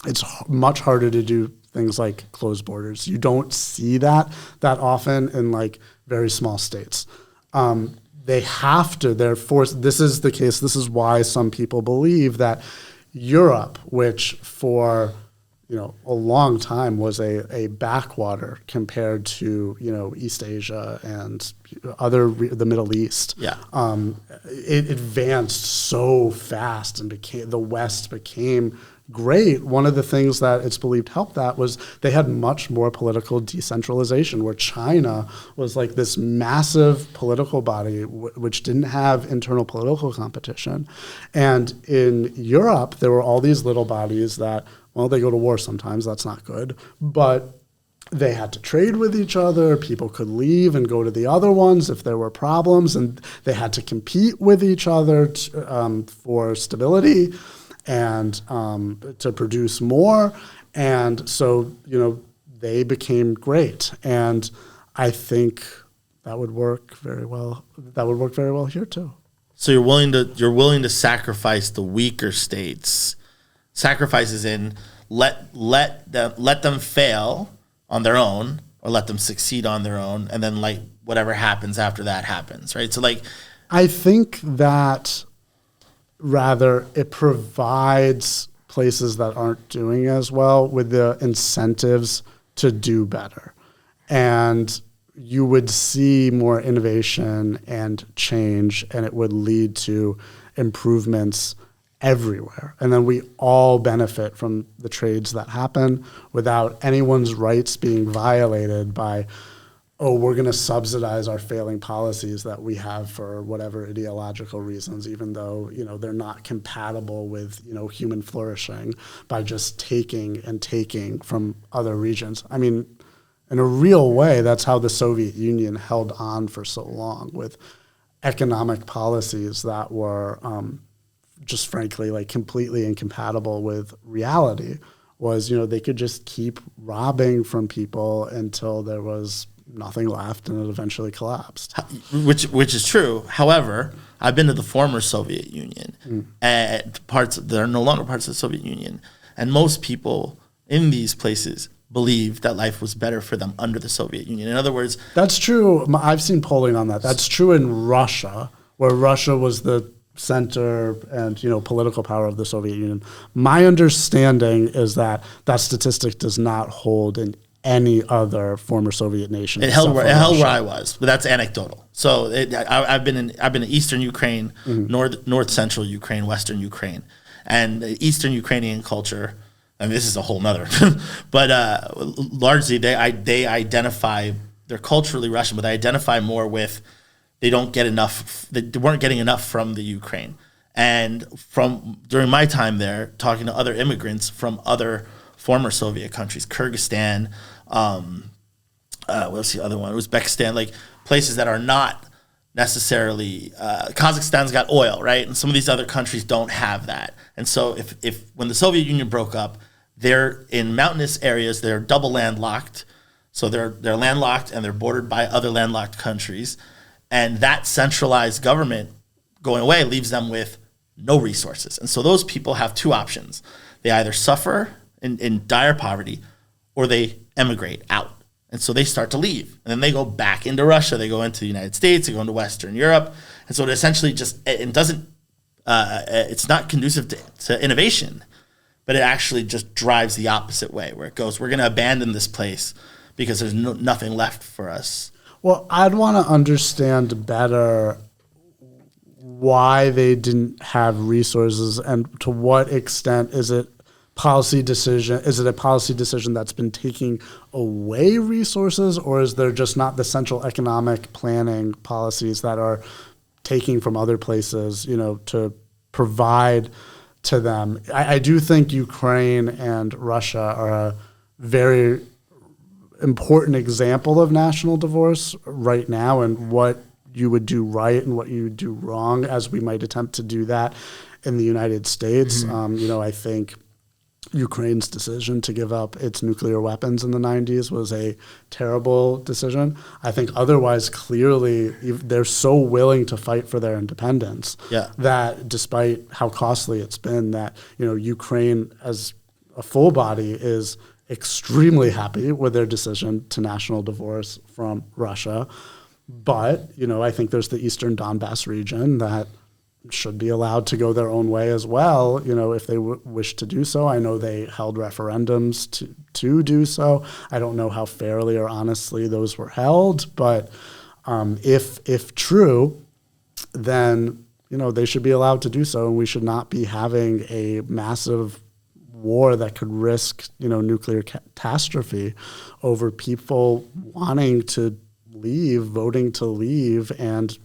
it's much harder to do things like close borders. You don't see that often in very small states. They have to, they're forced. This is the case. This is why some people believe that Europe, which for a long time was a backwater compared to, East Asia and the Middle East. Yeah. It advanced so fast and the West became great. One of the things that it's believed helped that was they had much more political decentralization, where China was like this massive political body which didn't have internal political competition. And in Europe, there were all these little bodies that, well, they go to war sometimes, that's not good, but they had to trade with each other. People could leave and go to the other ones if there were problems, and they had to compete with each other for stability and to produce more. And so, they became great. And I think that would work very well. That would work very well here too. So you're willing to sacrifice the weaker states. Sacrifices in let them fail on their own, or let them succeed on their own, and then like whatever happens after that happens, right? So like, I think that rather it provides places that aren't doing as well with the incentives to do better. And you would see more innovation and change, and it would lead to improvements everywhere. And then we all benefit from the trades that happen without anyone's rights being violated by, oh, we're going to subsidize our failing policies that we have for whatever ideological reasons, even though, they're not compatible with, human flourishing, by just taking from other regions. I mean, in a real way, that's how the Soviet Union held on for so long, with economic policies that were just frankly like completely incompatible with reality. Was, they could just keep robbing from people until there was nothing left, and it eventually collapsed. Which is true. However, I've been to the former Soviet Union, and parts that are no longer parts of the Soviet Union, and most people in these places believe that life was better for them under the Soviet Union. In other words, that's true. I've seen polling on that. That's true in Russia, where Russia was the center and political power of the Soviet Union. My understanding is that statistic does not hold in any other former Soviet nation. It held where I was, but that's anecdotal. So I've been in Eastern Ukraine, North Central Ukraine, Western Ukraine, and the Eastern Ukrainian culture. I mean, this is a whole nother, but largely they identify, they're culturally Russian, but they identify more with, they don't get enough, they weren't getting enough from the Ukraine. And during my time there, talking to other immigrants from other former Soviet countries, Kyrgyzstan, what's the other one? Uzbekistan, like places that are not necessarily, Kazakhstan's got oil, right? And some of these other countries don't have that. And so if when the Soviet Union broke up, they're in mountainous areas, they're double landlocked. So they're landlocked and they're bordered by other landlocked countries. And that centralized government going away leaves them with no resources. And so those people have two options. They either suffer in dire poverty, or they emigrate out. And so they start to leave. And then they go back into Russia. They go into the United States. They go into Western Europe. And so it essentially it's not conducive to innovation, but it actually just drives the opposite way, where it goes, we're going to abandon this place because there's nothing left for us. Well, I'd want to understand better why they didn't have resources, and to what extent is it a policy decision that's been taking away resources, or is there just not the central economic planning policies that are taking from other places, to provide to them? I do think Ukraine and Russia are a very important example of national divorce right now, and what you would do right and what you would do wrong, as we might attempt to do that in the United States. I think Ukraine's decision to give up its nuclear weapons in the 90s was a terrible decision. I think otherwise, clearly, they're so willing to fight for their independence that despite how costly it's been, that Ukraine as a full body is extremely happy with their decision to national divorce from Russia. But, I think there's the Eastern Donbass region that should be allowed to go their own way as well, if they wish to do so. I know they held referendums to do so. I don't know how fairly or honestly those were held, but if true, then they should be allowed to do so, and we should not be having a massive war that could risk nuclear catastrophe over people wanting to leave, voting to leave, and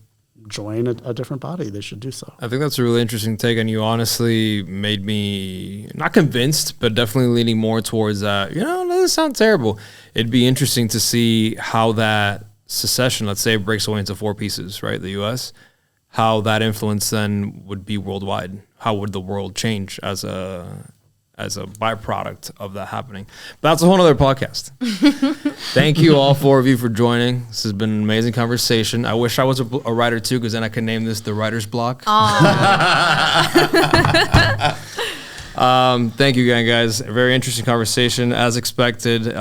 join a different body. They should do so. I think that's a really interesting take, and you honestly made me not convinced, but definitely leaning more towards that. That doesn't sound terrible. It'd be interesting to see how that secession, let's say, breaks away into 4 pieces, right? The U.S., how that influence then would be worldwide. How would the world change as a byproduct of that happening? But that's a whole other podcast. Thank you all 4 of you for joining. This has been an amazing conversation. I wish I was a writer too, because then I could name this the writer's block. Thank you again, guys. A very interesting conversation as expected.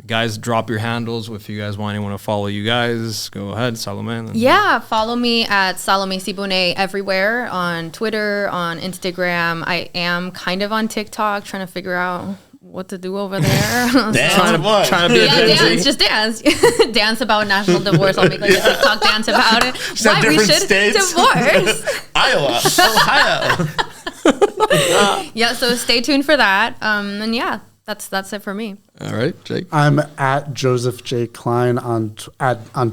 Guys, drop your handles if you guys want anyone to follow you guys. Go ahead, Salome. Yeah, follow me at Salome Sibonex everywhere, on Twitter, on Instagram. I am kind of on TikTok, trying to figure out what to do over there. Trying to be a dance, just dance. Dance about national divorce. I'll make like a TikTok dance about it. Why we should states. divorce. Iowa, Ohio. Yeah, so stay tuned for that. And yeah, that's it for me. All right, Jake. I'm at Joseph Jake Klein on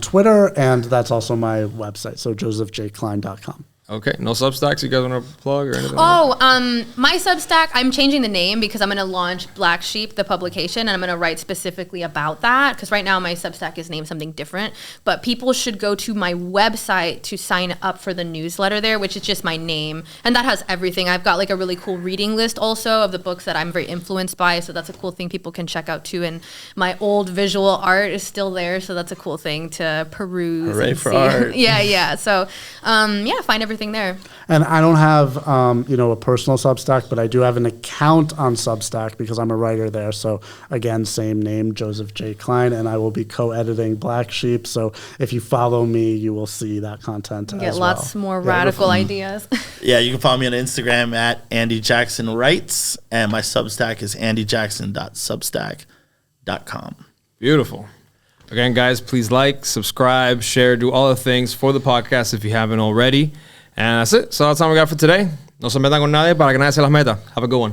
Twitter, and that's also my website, so josephjakeklein.com. Okay, no Substacks you guys want to plug or anything? My Substack, I'm changing the name because I'm going to launch Black Sheep, the publication, and I'm going to write specifically about that, because right now my Substack is named something different. But people should go to my website to sign up for the newsletter there, which is just my name. And that has everything. I've got like a really cool reading list also of the books that I'm very influenced by. So that's a cool thing people can check out too. And my old visual art is still there. So that's a cool thing to peruse. Hooray for art. Yeah. So, find everything there. And I don't have, a personal Substack, but I do have an account on Substack because I'm a writer there. So again, same name, Joseph Jake Klein, and I will be co-editing Black Sheep. So if you follow me, you will see that content. Get lots more radical ideas. Yeah, you can follow me on Instagram at Andy Jackson Writes, and my Substack is andyjackson.substack.com. Beautiful. Again, guys, please like, subscribe, share, do all the things for the podcast if you haven't already. And that's it. So that's all we got for today. No se metan con nadie para que nadie se las meta. Have a good one.